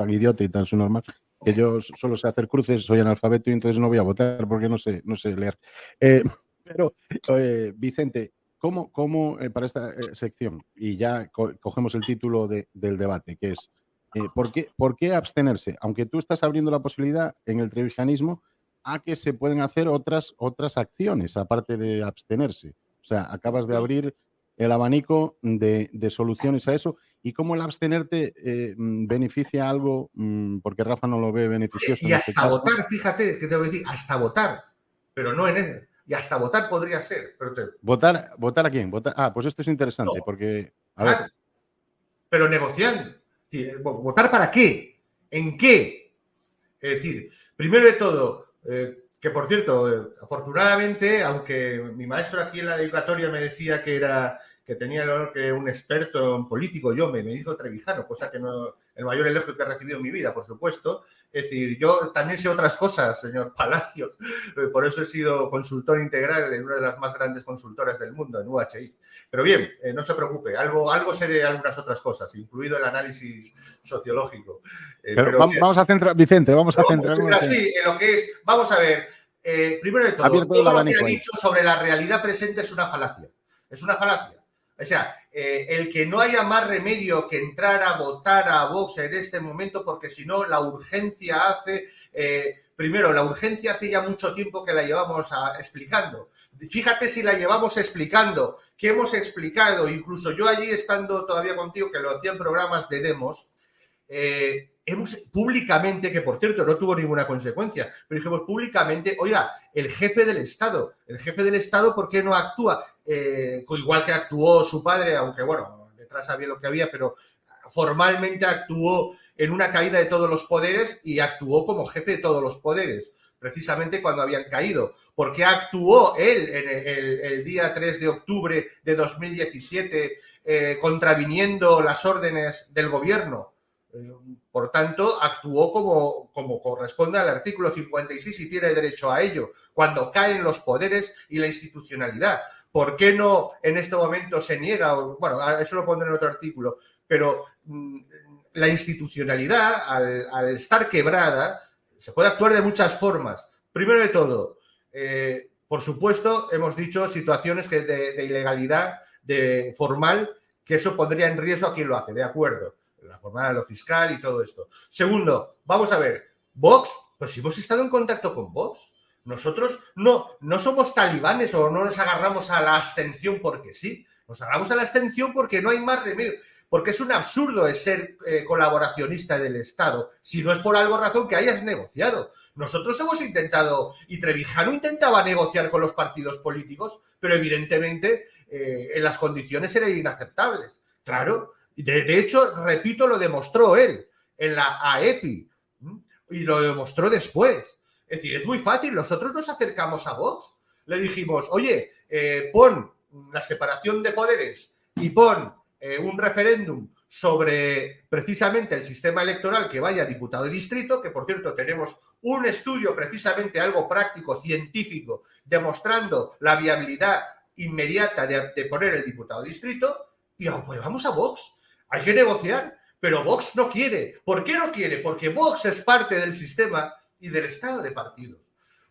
Speaker 1: idiota y tan subnormal que yo solo sé hacer cruces, soy analfabeto y entonces no voy a votar porque no sé leer. Pero, Vicente, ¿cómo para esta sección, y ya cogemos el título del debate, que es ¿por qué abstenerse? Aunque tú estás abriendo la posibilidad en el trevijanismo a que se pueden hacer otras acciones, aparte de abstenerse. O sea, acabas de abrir el abanico de soluciones a eso. ¿Y cómo el abstenerte beneficia algo? Porque Rafa no lo ve beneficioso
Speaker 3: Y
Speaker 1: en este
Speaker 3: hasta
Speaker 1: caso.
Speaker 3: votar, fíjate que te voy a decir, hasta votar, pero no en él. Y hasta votar podría ser. Pero
Speaker 1: ¿Votar a quién? Pues esto es interesante,
Speaker 3: no,
Speaker 1: porque, a
Speaker 3: claro,
Speaker 1: ver,
Speaker 3: pero negociando. ¿Votar para qué? ¿En qué? Es decir, primero de todo, que por cierto, afortunadamente, aunque mi maestro aquí en la dedicatoria me decía que tenía el honor que un experto en político, yo me dijo trevijano, cosa que no, el mayor elogio que he recibido en mi vida, por supuesto. Es decir, yo también sé otras cosas, señor Palacios, por eso he sido consultor integral en una de las más grandes consultoras del mundo, en UHI. Pero bien, no se preocupe, algo sé de algunas otras cosas, incluido el análisis sociológico.
Speaker 1: pero vamos a centrar, Vicente, vamos a centrarnos
Speaker 3: así, en lo que es, vamos a ver, primero de todo, todo lo que ha dicho sobre la realidad presente es una falacia. Es una falacia. O sea, el que no haya más remedio que entrar a votar a Vox en este momento, porque si no, la urgencia hace... primero, la urgencia hace ya mucho tiempo que la llevamos explicando. Fíjate si la llevamos explicando, que hemos explicado, incluso yo allí estando todavía contigo, que lo hacía en programas de demos, hemos públicamente, que por cierto no tuvo ninguna consecuencia, pero dijimos públicamente, oiga, el jefe del Estado, ¿por qué no actúa? Igual que actuó su padre, aunque bueno, detrás sabía lo que había, pero formalmente actuó en una caída de todos los poderes y actuó como jefe de todos los poderes, precisamente cuando habían caído. ¿Por qué actuó él en el día 3 de octubre de 2017 contraviniendo las órdenes del gobierno? Por tanto, actuó como corresponde al artículo 56 y tiene derecho a ello, cuando caen los poderes y la institucionalidad. ¿Por qué no en este momento se niega? Bueno, eso lo pondré en otro artículo, pero la institucionalidad, al estar quebrada, se puede actuar de muchas formas. Primero de todo, por supuesto, hemos dicho situaciones de ilegalidad formal, que eso pondría en riesgo a quien lo hace, de acuerdo. La forma de lo fiscal y todo esto. Segundo, vamos a ver, Vox, pues si hemos estado en contacto con Vox, nosotros no somos talibanes o no nos agarramos a la abstención porque sí, nos agarramos a la abstención porque no hay más remedio, porque es un absurdo ser colaboracionista del Estado, si no es por algo razón que hayas negociado. Nosotros hemos intentado, y Trevijano intentaba negociar con los partidos políticos, pero evidentemente en las condiciones eran inaceptables. Claro. De hecho, repito, lo demostró él en la AEPI y lo demostró después. Es decir, es muy fácil. Nosotros nos acercamos a Vox, le dijimos, oye, pon la separación de poderes y pon un referéndum sobre precisamente el sistema electoral que vaya a diputado de distrito, que por cierto tenemos un estudio precisamente algo práctico, científico, demostrando la viabilidad inmediata de poner el diputado de distrito, y pues vamos a Vox. Hay que negociar, pero Vox no quiere. ¿Por qué no quiere? Porque Vox es parte del sistema y del estado de partidos.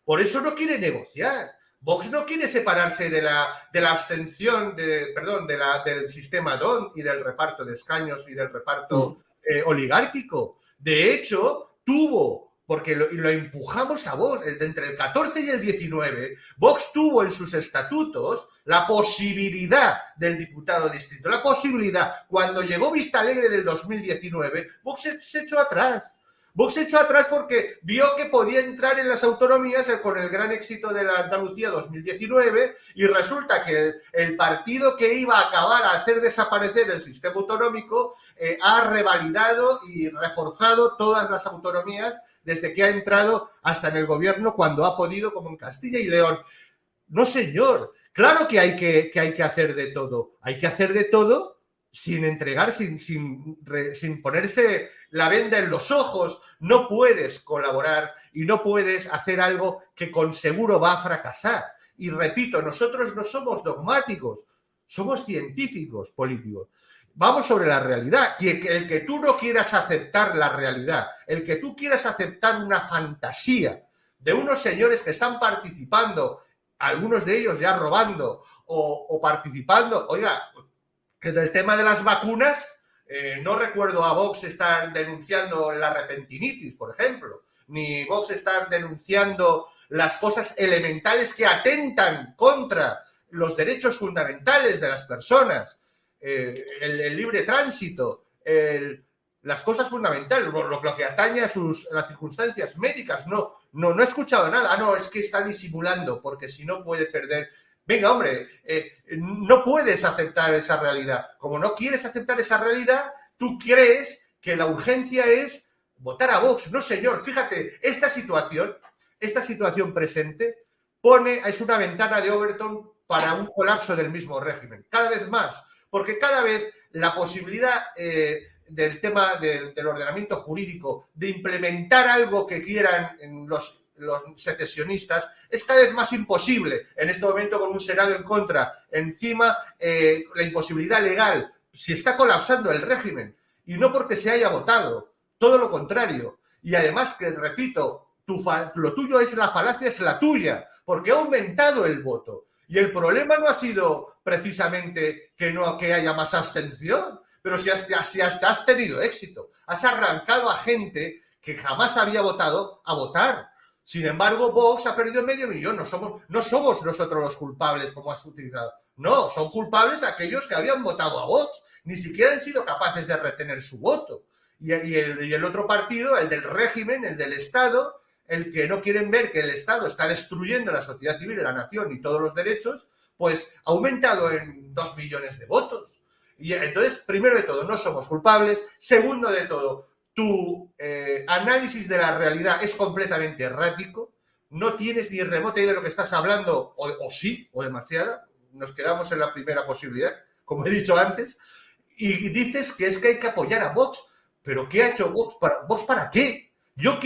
Speaker 3: Por eso no quiere negociar. Vox no quiere separarse de la abstención, del sistema DON y del reparto de escaños y del reparto oligárquico. De hecho, porque lo empujamos a Vox, entre el 14 y el 19, Vox tuvo en sus estatutos la posibilidad del diputado distrito, la posibilidad. Cuando llegó Vista Alegre del 2019, Vox se echó atrás. Vox se echó atrás porque vio que podía entrar en las autonomías con el gran éxito de la Andalucía 2019 y resulta que el partido que iba a acabar a hacer desaparecer el sistema autonómico ha revalidado y reforzado todas las autonomías desde que ha entrado hasta en el gobierno cuando ha podido, como en Castilla y León. No, señor. Claro que hay que hacer de todo. Hay que hacer de todo sin entregar, sin ponerse la venda en los ojos. No puedes colaborar y no puedes hacer algo que con seguro va a fracasar. Y repito, nosotros no somos dogmáticos, somos científicos políticos. Vamos sobre la realidad. El que tú no quieras aceptar la realidad, el que tú quieras aceptar una fantasía de unos señores que están participando, algunos de ellos ya robando o participando. Oiga, en el tema de las vacunas, no recuerdo a Vox estar denunciando la repentinitis, por ejemplo, ni Vox estar denunciando las cosas elementales que atentan contra los derechos fundamentales de las personas, el libre tránsito, las cosas fundamentales, lo que atañe a las circunstancias médicas. No he escuchado nada. No, es que está disimulando, porque si no puede perder. Venga, hombre, no puedes aceptar esa realidad. Como no quieres aceptar esa realidad, tú crees que la urgencia es votar a Vox. No, señor, fíjate, esta situación presente es una ventana de Overton para un colapso del mismo régimen. Cada vez más, porque cada vez la posibilidad del tema del ordenamiento jurídico, de implementar algo que quieran los secesionistas, es cada vez más imposible. En este momento, con un Senado en contra, encima la imposibilidad legal, se está colapsando el régimen, y no porque se haya votado, todo lo contrario. Y además, que repito, lo tuyo es la falacia, es la tuya, porque ha aumentado el voto. Y el problema no ha sido precisamente que haya más abstención, pero si hasta has tenido éxito. Has arrancado a gente que jamás había votado a votar. Sin embargo, Vox ha perdido 500.000. No somos nosotros los culpables, como has utilizado. No, son culpables aquellos que habían votado a Vox. Ni siquiera han sido capaces de retener su voto. Y el otro partido, el del régimen, el del Estado, el que no quieren ver que el Estado está destruyendo la sociedad civil, la nación y todos los derechos, pues ha aumentado en 2 millones de votos. Y entonces, primero de todo, no somos culpables. Segundo de todo, tu análisis de la realidad es completamente errático. No tienes ni remota idea de lo que estás hablando, o sí, o demasiada. Nos quedamos en la primera posibilidad, como he dicho antes. Y dices que es que hay que apoyar a Vox. ¿Pero qué ha hecho Vox? ¿Vox para qué? Yo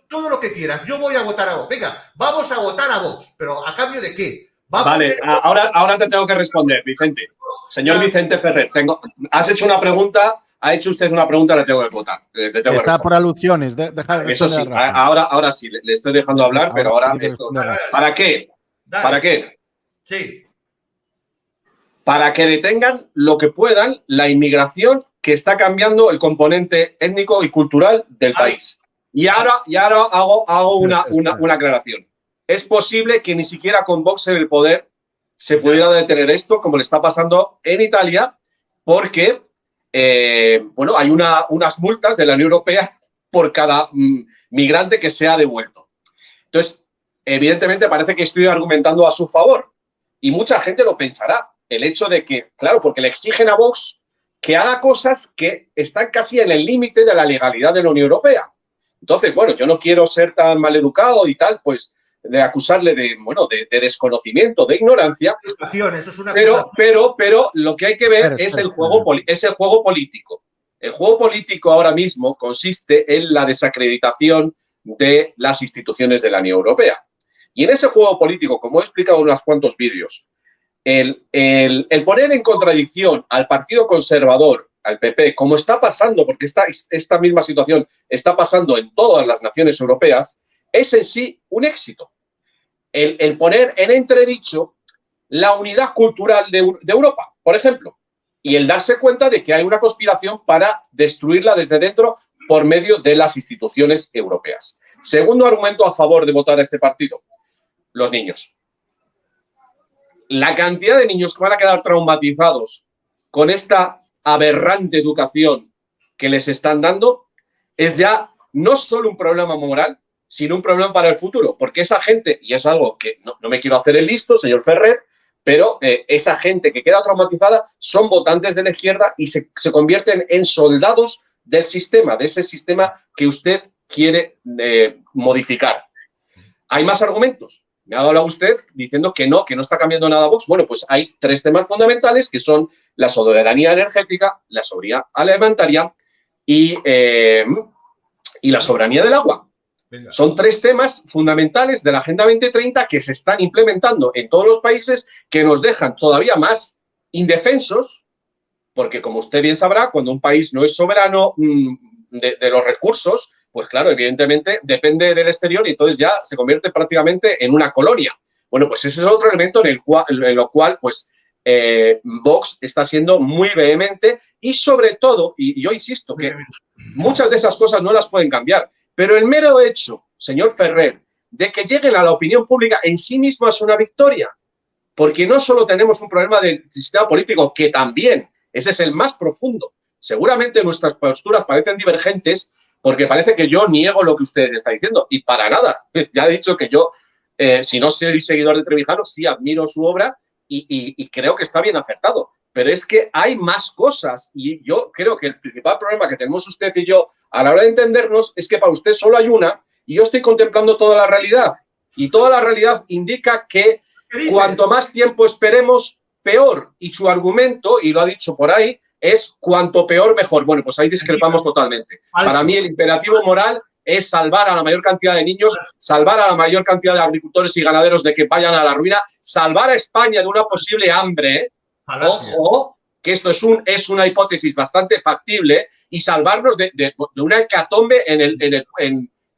Speaker 3: todo lo que quieras, yo voy a votar a Vox. Venga, vamos a votar a Vox, pero ¿a cambio de qué?
Speaker 2: Vale, ahora te tengo que responder, Vicente. Señor Vicente Ferrer, has hecho una pregunta, ha hecho usted una pregunta, le tengo que votar.
Speaker 1: Está por alusiones, deja de
Speaker 2: eso sí, ahora sí, le estoy dejando hablar, pero ahora esto. ¿Para qué?
Speaker 3: Dale.
Speaker 2: ¿Para qué?
Speaker 3: Sí.
Speaker 2: Para que detengan lo que puedan la inmigración que está cambiando el componente étnico y cultural del país. Y ahora hago una aclaración. Es posible que ni siquiera con Vox en el poder se pudiera detener esto, como le está pasando en Italia, porque hay unas multas de la Unión Europea por cada migrante que sea devuelto. Entonces, evidentemente parece que estoy argumentando a su favor, y mucha gente lo pensará. El hecho de que, claro, porque le exigen a Vox que haga cosas que están casi en el límite de la legalidad de la Unión Europea. Entonces, bueno, yo no quiero ser tan maleducado y tal, pues, de acusarle de desconocimiento, de ignorancia. Pero lo que hay que ver es el juego político. El juego político ahora mismo consiste en la desacreditación de las instituciones de la Unión Europea. Y en ese juego político, como he explicado en unos cuantos vídeos, el poner en contradicción al Partido Conservador, al PP, como está pasando, porque esta misma situación está pasando en todas las naciones europeas, es en sí un éxito. El poner en entredicho la unidad cultural de Europa, por ejemplo, y el darse cuenta de que hay una conspiración para destruirla desde dentro por medio de las instituciones europeas. Segundo argumento a favor de votar a este partido, los niños. La cantidad de niños que van a quedar traumatizados con esta aberrante educación que les están dando es ya no solo un problema moral, sino un problema para el futuro, porque esa gente, y es algo que no me quiero hacer el listo, señor Ferrer, pero esa gente que queda traumatizada son votantes de la izquierda y se convierten en soldados del sistema, de ese sistema que usted quiere modificar. ¿Hay más argumentos? Me ha hablado usted diciendo que no está cambiando nada Vox. Bueno, pues hay 3 temas fundamentales que son la soberanía energética, la soberanía alimentaria y la soberanía del agua. Venga. Son 3 temas fundamentales de la Agenda 2030 que se están implementando en todos los países, que nos dejan todavía más indefensos, porque como usted bien sabrá, cuando un país no es soberano de los recursos, pues claro, evidentemente depende del exterior y entonces ya se convierte prácticamente en una colonia. Bueno, pues ese es otro elemento en lo cual pues, Vox está siendo muy vehemente y sobre todo, y yo insisto que muchas de esas cosas no las pueden cambiar, pero el mero hecho, señor Ferrer, de que lleguen a la opinión pública en sí mismo es una victoria. Porque no solo tenemos un problema del sistema político, que también, ese es el más profundo. Seguramente nuestras posturas parecen divergentes porque parece que yo niego lo que usted está diciendo. Y para nada. Ya he dicho que yo, si no soy seguidor de Trevijano, sí admiro su obra y creo que está bien acertado. Pero es que hay más cosas y yo creo que el principal problema que tenemos usted y yo a la hora de entendernos es que para usted solo hay una y yo estoy contemplando toda la realidad. Y toda la realidad indica que cuanto más tiempo esperemos, peor. Y su argumento, y lo ha dicho por ahí, es cuanto peor, mejor. Bueno, pues ahí discrepamos totalmente. Para mí el imperativo moral es salvar a la mayor cantidad de niños, salvar a la mayor cantidad de agricultores y ganaderos de que vayan a la ruina, salvar a España de una posible hambre. Ojo, que esto es una hipótesis bastante factible y salvarnos de una hecatombe en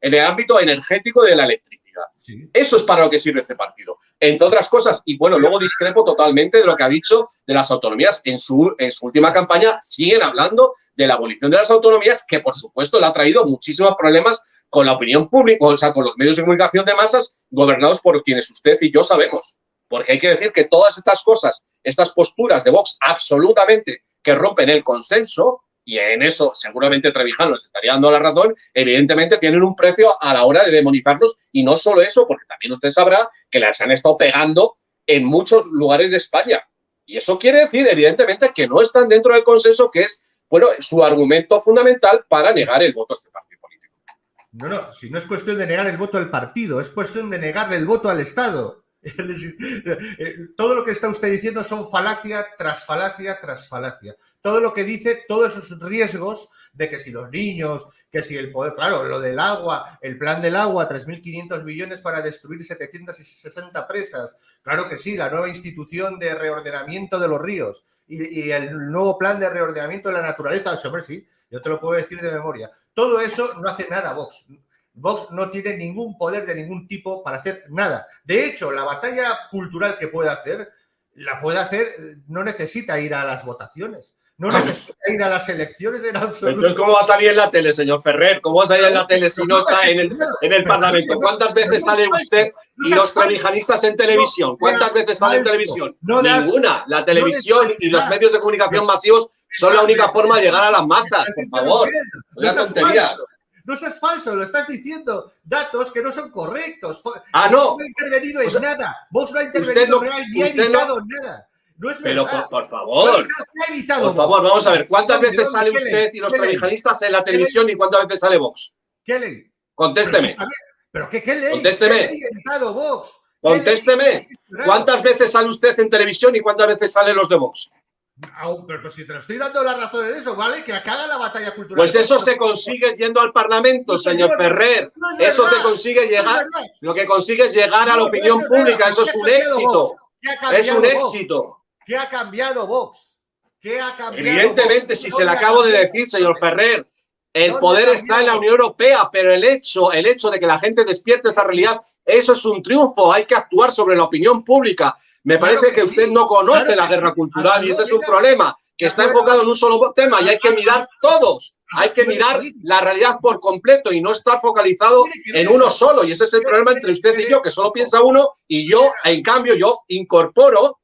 Speaker 2: el ámbito energético de la electricidad. Sí. Eso es para lo que sirve este partido. Entre otras cosas, y bueno, luego discrepo totalmente de lo que ha dicho de las autonomías. En su última campaña siguen hablando de la abolición de las autonomías, que por supuesto le ha traído muchísimos problemas con la opinión pública, o sea, con los medios de comunicación de masas gobernados por quienes usted y yo sabemos. Porque hay que decir que todas estas cosas, estas posturas de Vox absolutamente que rompen el consenso, y en eso seguramente Trevijano nos estaría dando la razón, evidentemente tienen un precio a la hora de demonizarlos, y no solo eso, porque también usted sabrá que las han estado pegando en muchos lugares de España. Y eso quiere decir, evidentemente, que no están dentro del consenso, que es, bueno, su argumento fundamental para negar el voto a este partido político.
Speaker 3: No, si no es cuestión de negar el voto al partido, es cuestión de negarle el voto al Estado. Todo lo que está usted diciendo son falacia tras falacia tras falacia. Todo lo que dice, todos esos riesgos de que si los niños, que si el poder, claro, lo del agua, el plan del agua, 3.500 millones para destruir 760 presas, claro que sí, la nueva institución de reordenamiento de los ríos y el nuevo plan de reordenamiento de la naturaleza, hombre, sí, yo te lo puedo decir de memoria. Todo eso no hace nada Vox. Vox no tiene ningún poder de ningún tipo para hacer nada. De hecho, la batalla cultural que puede hacer, no necesita ir a las votaciones. No necesita ir a las elecciones en absoluto.
Speaker 2: Entonces, ¿cómo va a salir en la tele, señor Ferrer? ¿Cómo va a salir en la tele si no está en el Parlamento? ¿Cuántas veces sale usted y los trevijanistas en televisión? ¿Cuántas veces sale en televisión? Ninguna. La televisión y los medios de comunicación masivos son la única forma de llegar a las masas, por favor. No es tonterías.
Speaker 3: No seas falso, lo estás diciendo. Datos que no son correctos.
Speaker 2: Ah, no.
Speaker 3: Vox no ha intervenido en nada. Vox no ha intervenido ni ha evitado nada. No es
Speaker 2: verdad. Pero por favor,
Speaker 3: por
Speaker 2: favor, vamos a ver, ¿cuántas veces sale usted y los trevijanistas en la televisión y cuántas veces sale Vox?
Speaker 3: ¿Qué ley?
Speaker 2: Contésteme.
Speaker 3: ¿Pero qué ley?
Speaker 2: Contésteme.
Speaker 3: ¿Qué ley ha evitado Vox?
Speaker 2: Contésteme. ¿Cuántas veces sale usted en televisión y cuántas veces salen los de Vox?
Speaker 3: Pero si te lo estoy dando la razón en eso, ¿vale? Que haga la batalla cultural.
Speaker 2: Pues eso se consigue yendo al Parlamento, señor Ferrer. Eso se consigue llegar. Lo que consigue es llegar a la opinión pública. Eso es un éxito. Es un éxito.
Speaker 3: ¿Qué ha cambiado Vox? ¿Qué ha cambiado?
Speaker 2: Evidentemente, si se le acabo de decir, señor Ferrer, el poder está en la Unión Europea, pero el hecho de que la gente despierte esa realidad, eso es un triunfo. Hay que actuar sobre la opinión pública. Me parece que usted no conoce la guerra cultural y ese es un problema, que está enfocado en un solo tema y hay que mirar todos. Hay que mirar la realidad por completo y no estar focalizado en uno solo. Y ese es el problema entre usted y yo, que solo piensa uno y yo, en cambio, yo incorporo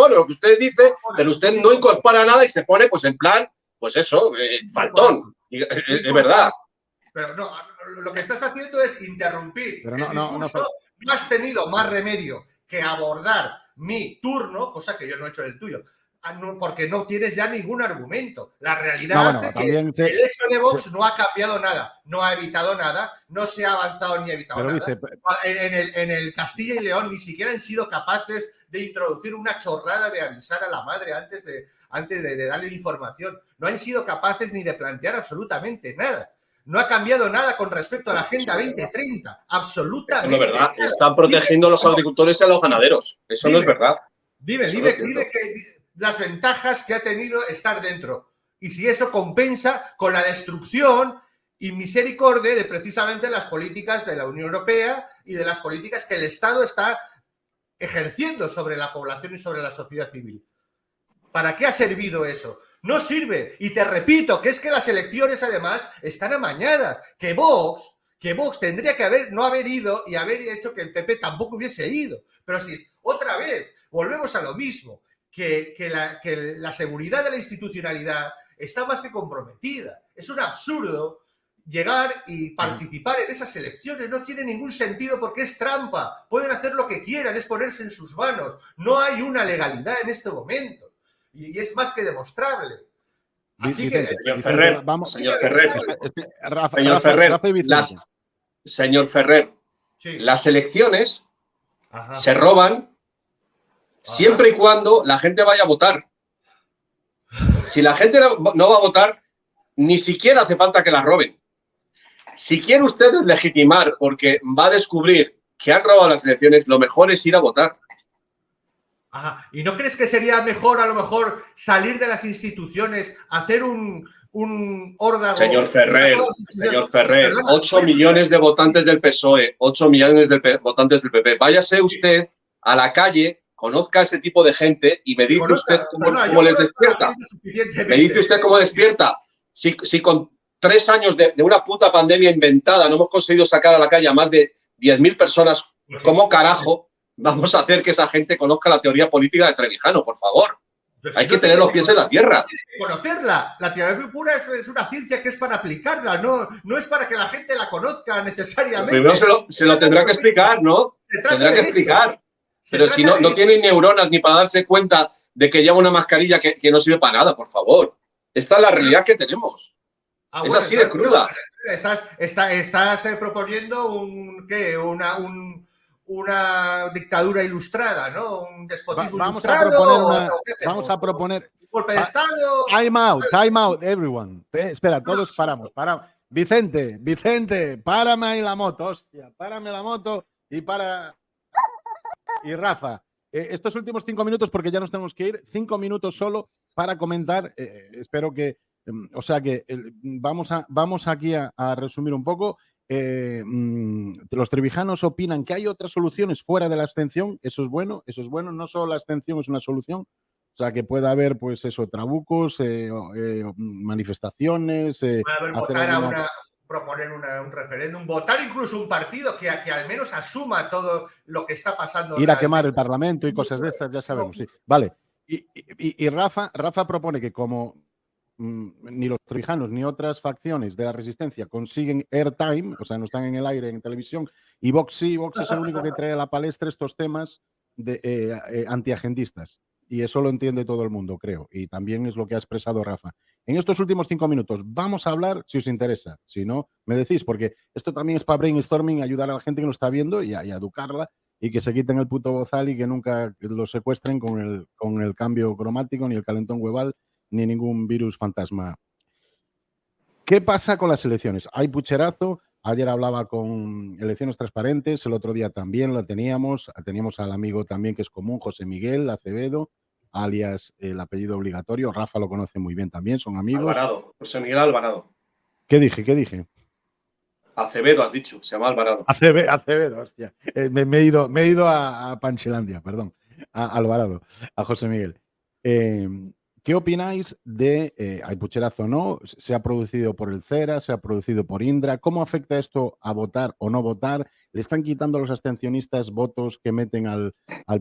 Speaker 2: lo que usted dice, pero usted no incorpora nada y se pone pues en plan, pues eso, faltón. Es verdad.
Speaker 3: Pero no, lo que estás haciendo es interrumpir el discurso. No has tenido más remedio que abordar mi turno, cosa que yo no he hecho el tuyo, porque no tienes ya ningún argumento. La realidad es que el hecho de Vox no ha cambiado nada, no ha evitado nada, no se ha avanzado ni ha evitado nada. En el Castilla y León ni siquiera han sido capaces de introducir una chorrada de avisar a la madre antes de darle información. No han sido capaces ni de plantear absolutamente nada. No ha cambiado nada con respecto a la Agenda 2030. Absolutamente.
Speaker 2: No es verdad. Están protegiendo a los agricultores y a los ganaderos. Eso no es verdad.
Speaker 3: Dime que las ventajas que ha tenido estar dentro. Y si eso compensa con la destrucción y misericordia de precisamente las políticas de la Unión Europea y de las políticas que el Estado está ejerciendo sobre la población y sobre la sociedad civil. ¿Para qué ha servido eso? No sirve. Y te repito que es que las elecciones además están amañadas. Que Vox que Vox tendría que no haber ido y haber hecho que el PP tampoco hubiese ido. Pero si otra vez volvemos a lo mismo, que la seguridad de la institucionalidad está más que comprometida. Es un absurdo llegar y participar en esas elecciones. No tiene ningún sentido porque es trampa. Pueden hacer lo que quieran, es ponerse en sus manos. No hay una legalidad en este momento. Y es más que demostrable. Así
Speaker 1: Vicente,
Speaker 3: que,
Speaker 2: señor Ferrer,
Speaker 1: vamos.
Speaker 2: señor Ferrer,
Speaker 1: Rafa,
Speaker 2: señor Ferrer,
Speaker 1: Rafa y Vicente.
Speaker 2: señor Ferrer,
Speaker 3: sí.
Speaker 2: las elecciones
Speaker 3: Ajá.
Speaker 2: se roban siempre y cuando la gente vaya a votar. Si la gente no va a votar, ni siquiera hace falta que las roben. Si quiere usted legitimar porque va a descubrir que han robado las elecciones, lo mejor es ir a votar.
Speaker 3: Ajá. ¿Y no crees que sería mejor, a lo mejor, salir de las instituciones, hacer un órgano?
Speaker 2: Señor Ferrer, 8 millones de votantes del PSOE, 8 millones de votantes del PP. Váyase usted a la calle, conozca a ese tipo de gente y me dice usted cómo les despierta. Me dice usted cómo despierta. Si con 3 años de una puta pandemia inventada no hemos conseguido sacar a la calle a más de 10.000 personas, ¿cómo carajo vamos a hacer que esa gente conozca la teoría política de Trevijano, por favor? Hay que tener los pies en la tierra.
Speaker 3: Conocerla. La teoría pura es una ciencia que es para aplicarla, no es para que la gente la conozca necesariamente.
Speaker 2: Primero se lo tendrá que explicar, ¿no? Tendrá que explicar. Pero si no tienen neuronas ni para darse cuenta de que lleva una mascarilla que no sirve para nada, por favor. Esta es la realidad que tenemos. Es así de cruda.
Speaker 3: Estás proponiendo una dictadura ilustrada, ¿no? Un despotismo
Speaker 1: vamos a proponer
Speaker 3: golpe de Estado.
Speaker 1: Time out, everyone. Espera, todos paramos. Vicente, párame ahí la moto, hostia, párame la moto y Rafa, estos últimos 5 minutos, porque ya nos tenemos que ir, 5 minutos solo para comentar, espero que, vamos aquí a resumir un poco. Los trevijanos opinan que hay otras soluciones fuera de la abstención. Eso es bueno, no solo la abstención es una solución, o sea que pueda haber pues eso, trabucos, manifestaciones,
Speaker 3: proponer un referéndum, votar incluso un partido que al menos asuma todo lo que está pasando.
Speaker 1: Ir a quemar el Parlamento y cosas de estas, ya sabemos, sí. Vale, y Rafa propone que como ni los trevijanos ni otras facciones de la resistencia consiguen airtime, o sea, no están en el aire en televisión, y Vox es el único que trae a la palestra estos temas antiagendistas. Y eso lo entiende todo el mundo, creo. Y también es lo que ha expresado Rafa. En estos últimos 5 minutos vamos a hablar, si os interesa. Si no, me decís, porque esto también es para brainstorming, ayudar a la gente que lo está viendo y a educarla y que se quiten el puto bozal y que nunca lo secuestren con el cambio cromático, ni el calentón hueval, ni ningún virus fantasma. ¿Qué pasa con las elecciones? Hay pucherazo. Ayer hablaba con Elecciones Transparentes, el otro día también la teníamos al amigo también que es común, José Miguel Acevedo, alias el apellido obligatorio. Rafa lo conoce muy bien también, son amigos.
Speaker 2: Alvarado, José Miguel Alvarado.
Speaker 1: ¿Qué dije?
Speaker 2: Acevedo has dicho, se llama Alvarado.
Speaker 1: Acevedo, hostia. Me he ido a Panchilandia, perdón, a Alvarado, a José Miguel. ¿Qué opináis de, hay pucherazo o no, se ha producido por el CERA, se ha producido por Indra? ¿Cómo afecta esto a votar o no votar? ¿Le están quitando a los abstencionistas votos que meten al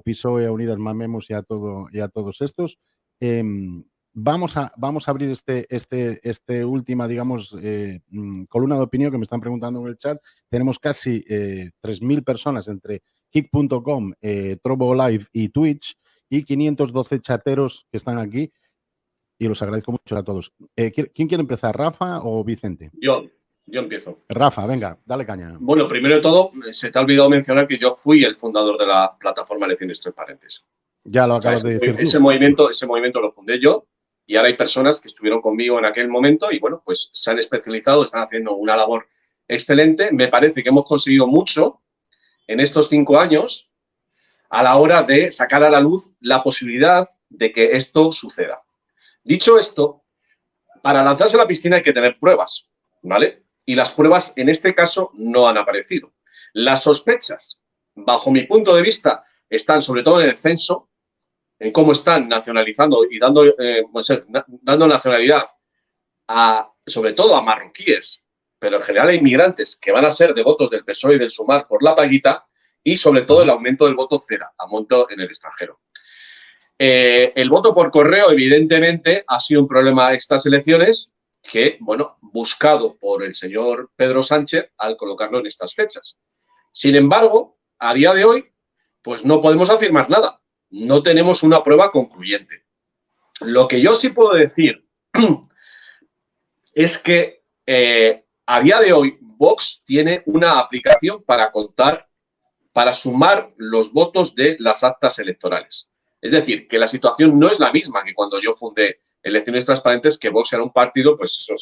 Speaker 1: PSOE, a Unidas Mamemos y a todos estos? Vamos a abrir este última, digamos, columna de opinión que me están preguntando en el chat. Tenemos casi 3.000 personas entre Kick.com, Trovo Live y Twitch y 512 chateros que están aquí. Y los agradezco mucho a todos. ¿Quién quiere empezar, Rafa o Vicente?
Speaker 2: Yo empiezo.
Speaker 1: Rafa, venga, dale caña.
Speaker 2: Bueno, primero de todo, se te ha olvidado mencionar que yo fui el fundador de la plataforma Elecciones Transparentes.
Speaker 1: Ya lo acabas de decir.
Speaker 2: Ese movimiento lo fundé yo y ahora hay personas que estuvieron conmigo en aquel momento y, bueno, pues se han especializado, están haciendo una labor excelente. Me parece que hemos conseguido mucho en estos 5 años a la hora de sacar a la luz la posibilidad de que esto suceda. Dicho esto, para lanzarse a la piscina hay que tener pruebas, ¿vale? Y las pruebas en este caso no han aparecido. Las sospechas, bajo mi punto de vista, están sobre todo en el censo, en cómo están nacionalizando y dando nacionalidad sobre todo a marroquíes pero en general hay migrantes que van a ser de votos del PSOE y del Sumar por la paguita y sobre todo el aumento del voto cera, aumento en el extranjero. El voto por correo, evidentemente, ha sido un problema estas elecciones que, bueno, buscado por el señor Pedro Sánchez al colocarlo en estas fechas. Sin embargo, a día de hoy, pues no podemos afirmar nada. No tenemos una prueba concluyente. Lo que yo sí puedo decir es que a día de hoy Vox tiene una aplicación para contar, para sumar los votos de las actas electorales. Es decir, que la situación no es la misma que cuando yo fundé Elecciones Transparentes, que Vox era un partido, pues eso,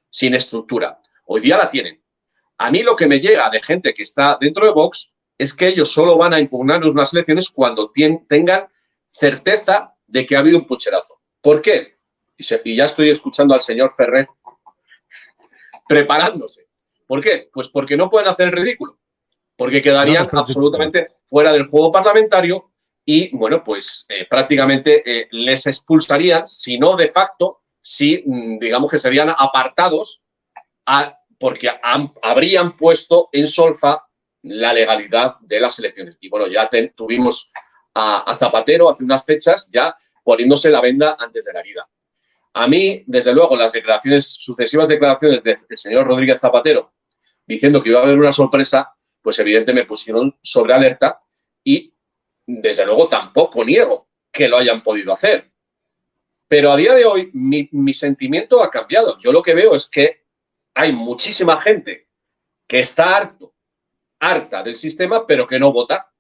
Speaker 2: sin estructura. Hoy día la tienen. A mí lo que me llega de gente que está dentro de Vox es que ellos solo van a impugnar unas elecciones cuando tengan certeza de que ha habido un pucherazo. ¿Por qué? Y ya estoy escuchando al señor Ferrer preparándose. ¿Por qué? Pues porque no pueden hacer el ridículo. Porque quedarían absolutamente fuera del juego parlamentario y, bueno, pues prácticamente les expulsarían, si no de facto, si digamos que serían apartados porque habrían puesto en solfa la legalidad de las elecciones. Y bueno, ya tuvimos a Zapatero hace unas fechas ya poniéndose la venda antes de la herida. A mí, desde luego, las sucesivas declaraciones del señor Rodríguez Zapatero diciendo que iba a haber una sorpresa, pues evidentemente me pusieron sobre alerta y, desde luego, tampoco niego que lo hayan podido hacer. Pero a día de hoy mi sentimiento ha cambiado. Yo lo que veo es que hay muchísima gente que está harta del sistema, pero que no vota.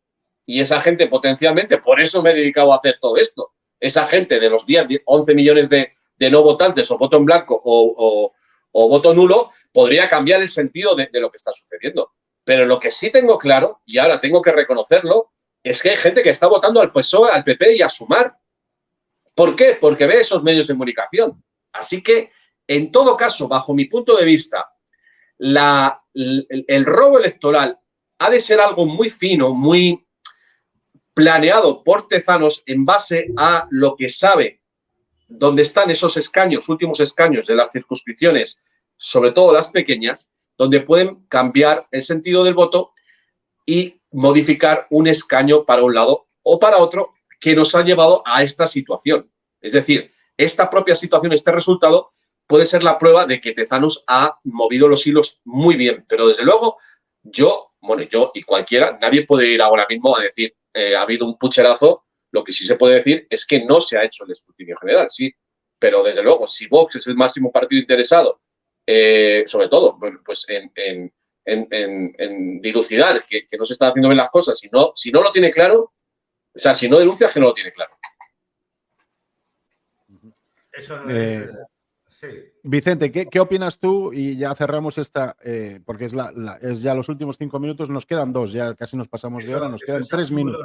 Speaker 2: Y esa gente potencialmente, por eso me he dedicado a hacer todo esto, esa gente de los 11 millones de no votantes o voto en blanco o voto nulo, podría cambiar el sentido de lo que está sucediendo. Pero lo que sí tengo claro, y ahora tengo que reconocerlo, es que hay gente que está votando al PSOE, al PP y a Sumar. ¿Por qué? Porque ve esos medios de comunicación. Así que, en todo caso, bajo mi punto de vista, el robo electoral ha de ser algo muy fino, muy planeado por Tezanos en base a lo que sabe dónde están esos escaños, últimos escaños de las circunscripciones, sobre todo las pequeñas, donde pueden cambiar el sentido del voto y modificar un escaño para un lado o para otro que nos ha llevado a esta situación. Es decir, esta propia situación, este resultado, puede ser la prueba de que Tezanos ha movido los hilos muy bien. Pero desde luego, yo y cualquiera, nadie puede ir ahora mismo a decir ha habido un pucherazo. Lo que sí se puede decir es que no se ha hecho el escrutinio general, sí. Pero desde luego, si Vox es el máximo partido interesado, sobre todo, pues en dilucidar que no se están haciendo bien las cosas, si no lo tiene claro, o sea, si no denuncia, es que no lo tiene claro.
Speaker 3: Eso no es... Sí.
Speaker 1: Vicente, ¿qué opinas tú? Y ya cerramos esta, porque es ya los últimos 5 minutos, nos quedan 2, ya casi nos pasamos de hora, nos quedan 3 minutos.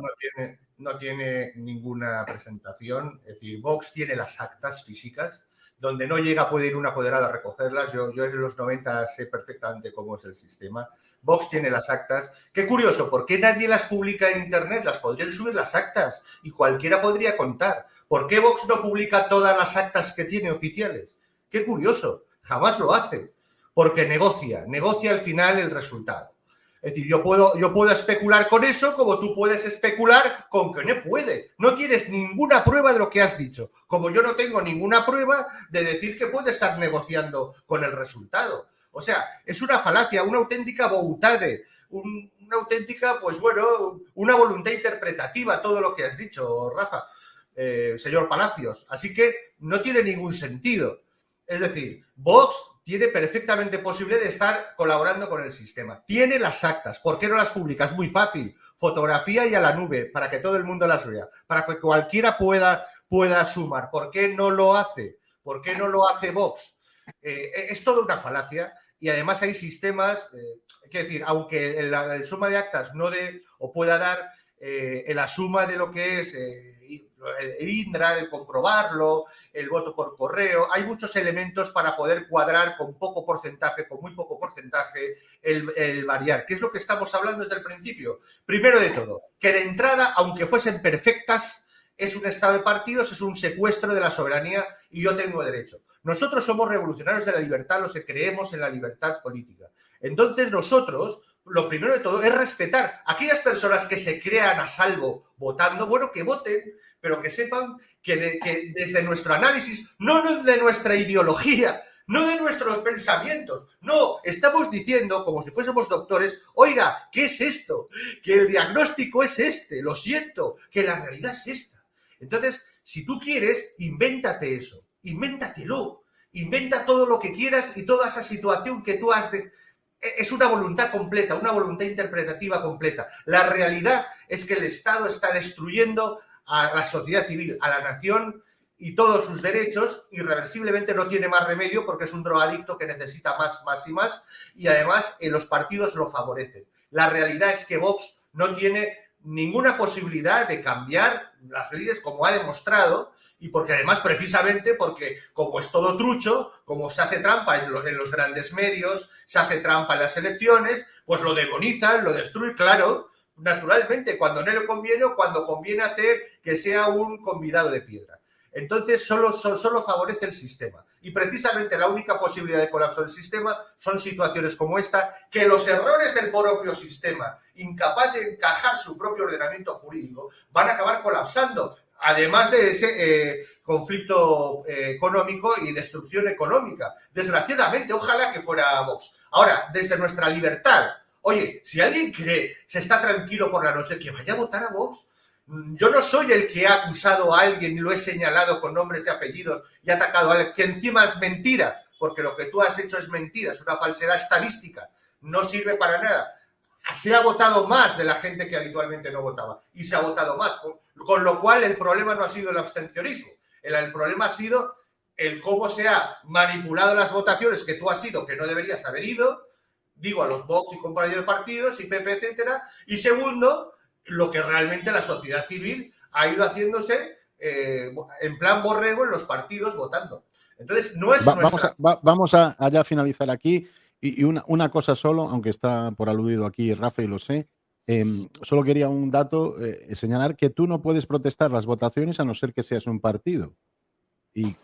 Speaker 3: No tiene ninguna presentación, es decir, Vox tiene las actas físicas, donde no llega puede ir un apoderado a recogerlas, yo en los 90 sé perfectamente cómo es el sistema. Vox tiene las actas. Qué curioso, ¿por qué nadie las publica en Internet? Las podrían subir las actas y cualquiera podría contar. ¿Por qué Vox no publica todas las actas que tiene oficiales? Qué curioso, jamás lo hace, porque negocia al final el resultado. Es decir, yo puedo especular con eso como tú puedes especular con que no puede. No tienes ninguna prueba de lo que has dicho, como yo no tengo ninguna prueba de decir que puede estar negociando con el resultado. O sea, es una falacia, una auténtica boutade, una auténtica, pues bueno, una voluntad interpretativa todo lo que has dicho, Rafa, señor Palacios. Así que no tiene ningún sentido. Es decir, Vox tiene perfectamente posible de estar colaborando con el sistema. Tiene las actas. ¿Por qué no las publica? Es muy fácil. Fotografía y a la nube, para que todo el mundo las vea, para que cualquiera pueda sumar. ¿Por qué no lo hace? ¿Por qué no lo hace Vox? Es toda una falacia y además hay sistemas, es decir, aunque el suma de actas no dé o pueda dar la suma de lo que es el INDRA, el comprobarlo, el voto por correo, hay muchos elementos para poder cuadrar con poco porcentaje, con muy poco porcentaje, el variar. ¿Qué es lo que estamos hablando desde el principio? Primero de todo, que de entrada, aunque fuesen perfectas, es un estado de partidos, es un secuestro de la soberanía y yo tengo derecho. Nosotros somos revolucionarios de la libertad, los que creemos en la libertad política. Entonces nosotros, lo primero de todo es respetar a aquellas personas que se crean a salvo votando, bueno, que voten, pero que sepan que desde nuestro análisis, no de nuestra ideología, no de nuestros pensamientos, no, estamos diciendo, como si fuésemos doctores, oiga, ¿qué es esto? Que el diagnóstico es este, lo siento, que la realidad es esta. Entonces, si tú quieres, invéntate eso, invéntatelo, inventa todo lo que quieras y toda esa situación que tú has de... Es una voluntad completa, una voluntad interpretativa completa. La realidad es que el Estado está destruyendo a la sociedad civil, a la nación y todos sus derechos, irreversiblemente no tiene más remedio porque es un drogadicto que necesita más y más, y además los partidos lo favorecen. La realidad es que Vox no tiene ninguna posibilidad de cambiar las leyes como ha demostrado, y porque además precisamente porque como es todo trucho, como se hace trampa en los grandes medios, se hace trampa en las elecciones, pues lo demonizan, lo destruyen, claro, naturalmente, cuando no le conviene o cuando conviene hacer que sea un convidado de piedra. Entonces, solo favorece el sistema. Y precisamente la única posibilidad de colapso del sistema son situaciones como esta, que los errores del propio sistema, incapaz de encajar su propio ordenamiento jurídico, van a acabar colapsando, además de ese conflicto económico y destrucción económica. Desgraciadamente, ojalá que fuera Vox. Ahora, desde nuestra libertad, oye, si alguien cree, se está tranquilo por la noche, que vaya a votar a Vox. Yo no soy el que ha acusado a alguien y lo he señalado con nombres y apellidos y ha atacado a alguien, que encima es mentira, porque lo que tú has hecho es mentira, es una falsedad estadística, no sirve para nada. Se ha votado más de la gente que habitualmente no votaba y se ha votado más, con lo cual el problema no ha sido el abstencionismo, el problema ha sido el cómo se ha manipulado las votaciones que tú has ido, que no deberías haber ido, digo a los Vox y compañeros de partidos y PP, etcétera, y segundo, lo que realmente la sociedad civil ha ido haciéndose en plan borrego en los partidos votando. Entonces, no es
Speaker 1: vamos a ya finalizar aquí. Y una cosa solo, aunque está por aludido aquí Rafa y lo sé, solo quería un dato, señalar que tú no puedes protestar las votaciones a no ser que seas un partido. Y,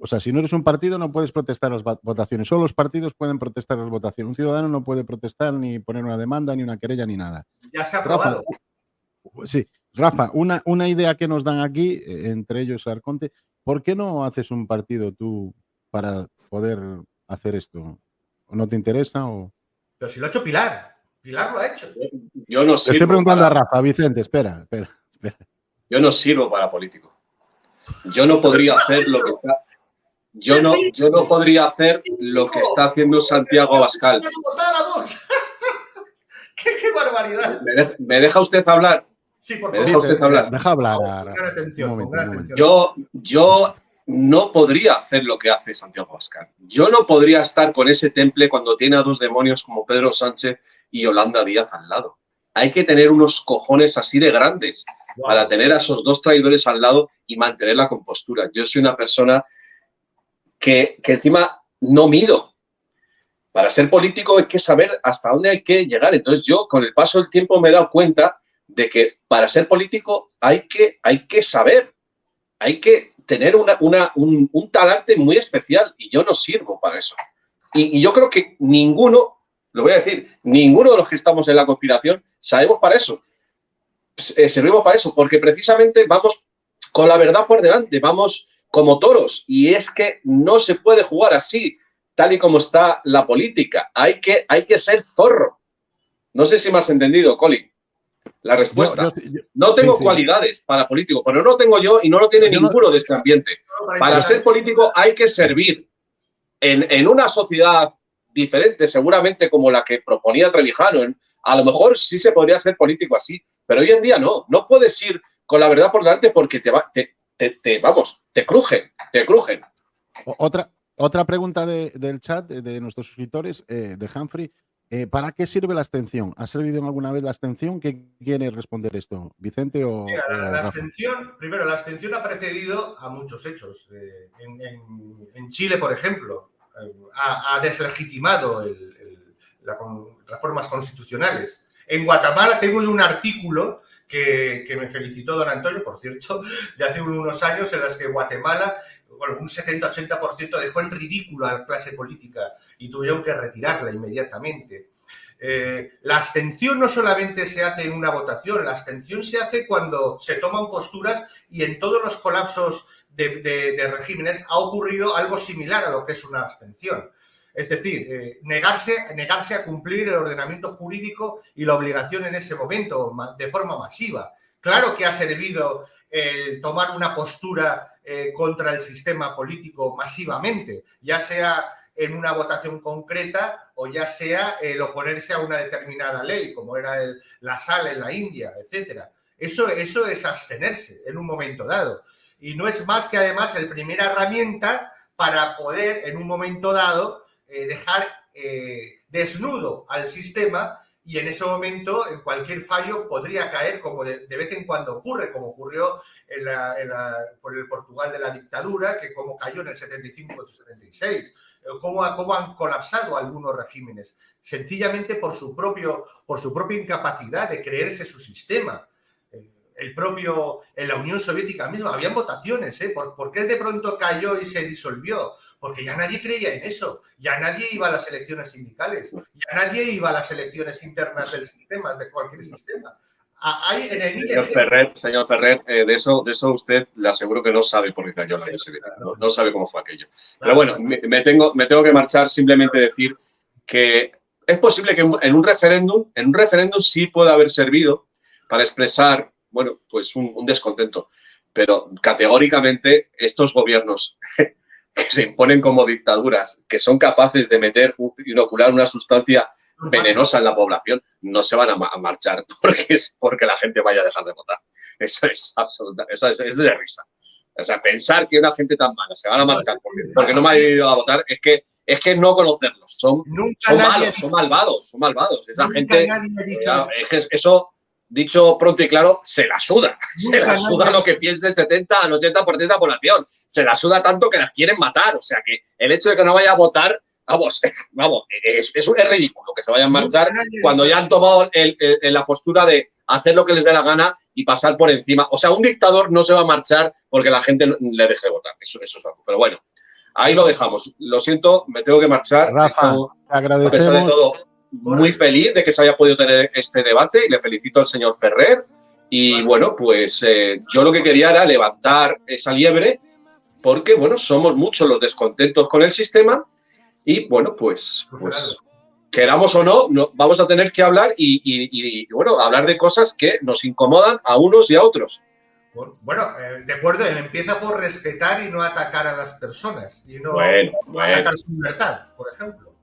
Speaker 1: o sea, si no eres un partido no puedes protestar las votaciones. Solo los partidos pueden protestar las votaciones. Un ciudadano no puede protestar ni poner una demanda, ni una querella, ni nada.
Speaker 3: Ya se ha aprobado.
Speaker 1: Sí, Rafa, una idea que nos dan aquí, entre ellos Arconte, ¿por qué no haces un partido tú para poder hacer esto? ¿O no te interesa? O...
Speaker 3: Pero si lo ha hecho Pilar. Pilar lo ha hecho.
Speaker 2: Yo no sirvo.
Speaker 1: Estoy preguntando a Rafa, Vicente, espera.
Speaker 2: Yo no sirvo para político. Yo no podría hacer lo que está. Yo no podría hacer lo que está haciendo Santiago Abascal.
Speaker 3: ¡Qué barbaridad!
Speaker 2: ¿Me deja usted hablar?
Speaker 3: Sí, por
Speaker 2: favor. ¿Me deja usted hablar?
Speaker 1: Deja hablar.
Speaker 3: Un momento.
Speaker 2: Yo no podría hacer lo que hace Santiago Abascal. Yo no podría estar con ese temple cuando tiene a dos demonios como Pedro Sánchez y Yolanda Díaz al lado. Hay que tener unos cojones así de grandes para tener a esos dos traidores al lado y mantener la compostura. Yo soy una persona que encima no mido. Para ser político hay que saber hasta dónde hay que llegar. Entonces yo, con el paso del tiempo, me he dado cuenta de que para ser político hay que saber, hay que tener un talante muy especial y yo no sirvo para eso. Y yo creo que ninguno, lo voy a decir, ninguno de los que estamos en la conspiración sabemos para eso. Servimos para eso, porque precisamente vamos con la verdad por delante, vamos como toros, y es que no se puede jugar así, tal y como está la política. Hay que ser zorro. No sé si me has entendido, Colin. La respuesta. No tengo cualidades para político, pero no tengo yo y no lo tiene ninguno de este ambiente. Para ser político hay que servir en una sociedad diferente, seguramente como la que proponía Trevijano. A lo mejor sí se podría ser político así, pero hoy en día no. No puedes ir con la verdad por delante porque te crujen.
Speaker 1: Otra pregunta del chat de nuestros suscriptores, de Humphrey. ¿Para qué sirve la abstención? ¿Ha servido alguna vez la abstención? ¿Qué quiere responder esto? ¿Vicente o
Speaker 3: la abstención? Primero, la abstención ha precedido a muchos hechos. En Chile, por ejemplo, ha deslegitimado las formas constitucionales. En Guatemala tengo un artículo que me felicitó don Antonio, por cierto, de hace unos años, en las que Guatemala bueno, un 70-80% dejó en ridículo a la clase política y tuvieron que retirarla inmediatamente. La abstención no solamente se hace en una votación, la abstención se hace cuando se toman posturas, y en todos los colapsos de regímenes ha ocurrido algo similar a lo que es una abstención. Es decir, negarse a cumplir el ordenamiento jurídico y la obligación en ese momento de forma masiva. Claro que ha servido tomar una postura contra el sistema político masivamente, ya sea en una votación concreta o ya sea el oponerse a una determinada ley, como era la SAL en la India, etcétera. Eso es abstenerse en un momento dado. Y no es más que además la primera herramienta para poder en un momento dado dejar desnudo al sistema, y en ese momento en cualquier fallo podría caer, como de vez en cuando ocurre, como ocurrió por el Portugal de la dictadura, que como cayó en el 75-76, cómo han colapsado algunos regímenes, sencillamente por su propia incapacidad de creerse su sistema. En la Unión Soviética misma habían votaciones, ¿por qué de pronto cayó y se disolvió? Porque ya nadie creía en eso, ya nadie iba a las elecciones sindicales, ya nadie iba a las elecciones internas del sistema, de cualquier sistema. Hay
Speaker 2: Señor Ferrer, de eso usted le aseguro que no sabe por qué cayó la Unión Soviética, no sabe cómo fue aquello. Pero bueno, me tengo que marchar, simplemente decir que es posible que en un referéndum sí pueda haber servido para expresar, bueno, pues un descontento, pero categóricamente estos gobiernos que se imponen como dictaduras, que son capaces de inocular una sustancia venenosa en la población, no se van a marchar porque la gente vaya a dejar de votar. Eso es absoluta, eso es de risa. O sea, pensar que una gente tan mala se van a marchar porque no me ha ido a votar, es que no conocerlos, son malos, son malvados. Esa gente, eso, dicho pronto y claro, se la suda lo que piense el 70 al 80% de la población, se la suda tanto que las quieren matar. O sea que el hecho de que no vaya a votar, vamos, es ridículo que se vayan a marchar cuando ya han tomado la postura de hacer lo que les dé la gana y pasar por encima. O sea, un dictador no se va a marchar porque la gente le deje de votar. Eso es algo. Pero bueno, ahí lo dejamos. Lo siento, me tengo que marchar.
Speaker 1: Rafa, te agradecemos.
Speaker 2: A pesar de todo, muy feliz de que se haya podido tener este debate, y le felicito al señor Ferrer. Y bueno, pues yo lo que quería era levantar esa liebre, porque bueno, somos muchos los descontentos con el sistema. Y bueno, pues queramos o no, vamos a tener que hablar y bueno, hablar de cosas que nos incomodan a unos y a otros.
Speaker 3: Bueno, de acuerdo, empieza por respetar y no atacar a las personas. Y no atacar su libertad, por ejemplo.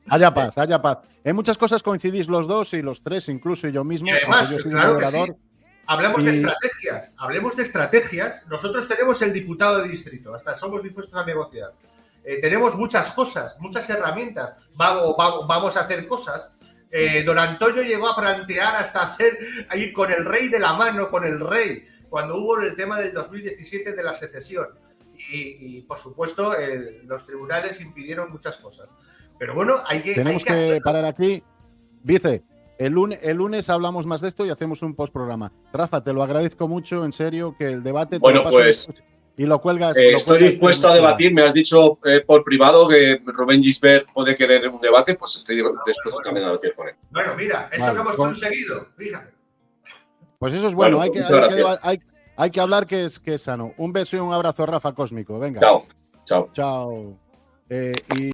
Speaker 1: Haya paz. En muchas cosas coincidís los dos y los tres, incluso yo mismo.
Speaker 3: Y además, claro que sí. Hablemos de estrategias. Nosotros tenemos el diputado de distrito, hasta somos dispuestos a negociar. Tenemos muchas cosas, muchas herramientas. Vamos a hacer cosas. Don Antonio llegó a plantear hasta ir con el rey de la mano, con el rey, cuando hubo el tema del 2017 de la secesión. Y por supuesto, los tribunales impidieron muchas cosas. Pero bueno,
Speaker 1: tenemos que parar aquí. Vice, el lunes hablamos más de esto y hacemos un postprograma. Rafa, te lo agradezco mucho, en serio, que el debate...
Speaker 2: Bueno, pues...
Speaker 1: Y lo cuelgas.
Speaker 2: Estoy dispuesto a debatir. Me has dicho por privado que Rubén Gisbert puede querer un debate, pues estoy dispuesto también a debatir con él.
Speaker 3: Bueno, mira, eso que hemos conseguido, fíjate.
Speaker 1: Pues eso es bueno, hay que hablar que es sano. Un beso y un abrazo, Rafa Cósmico. Venga.
Speaker 2: Chao.
Speaker 1: Chao.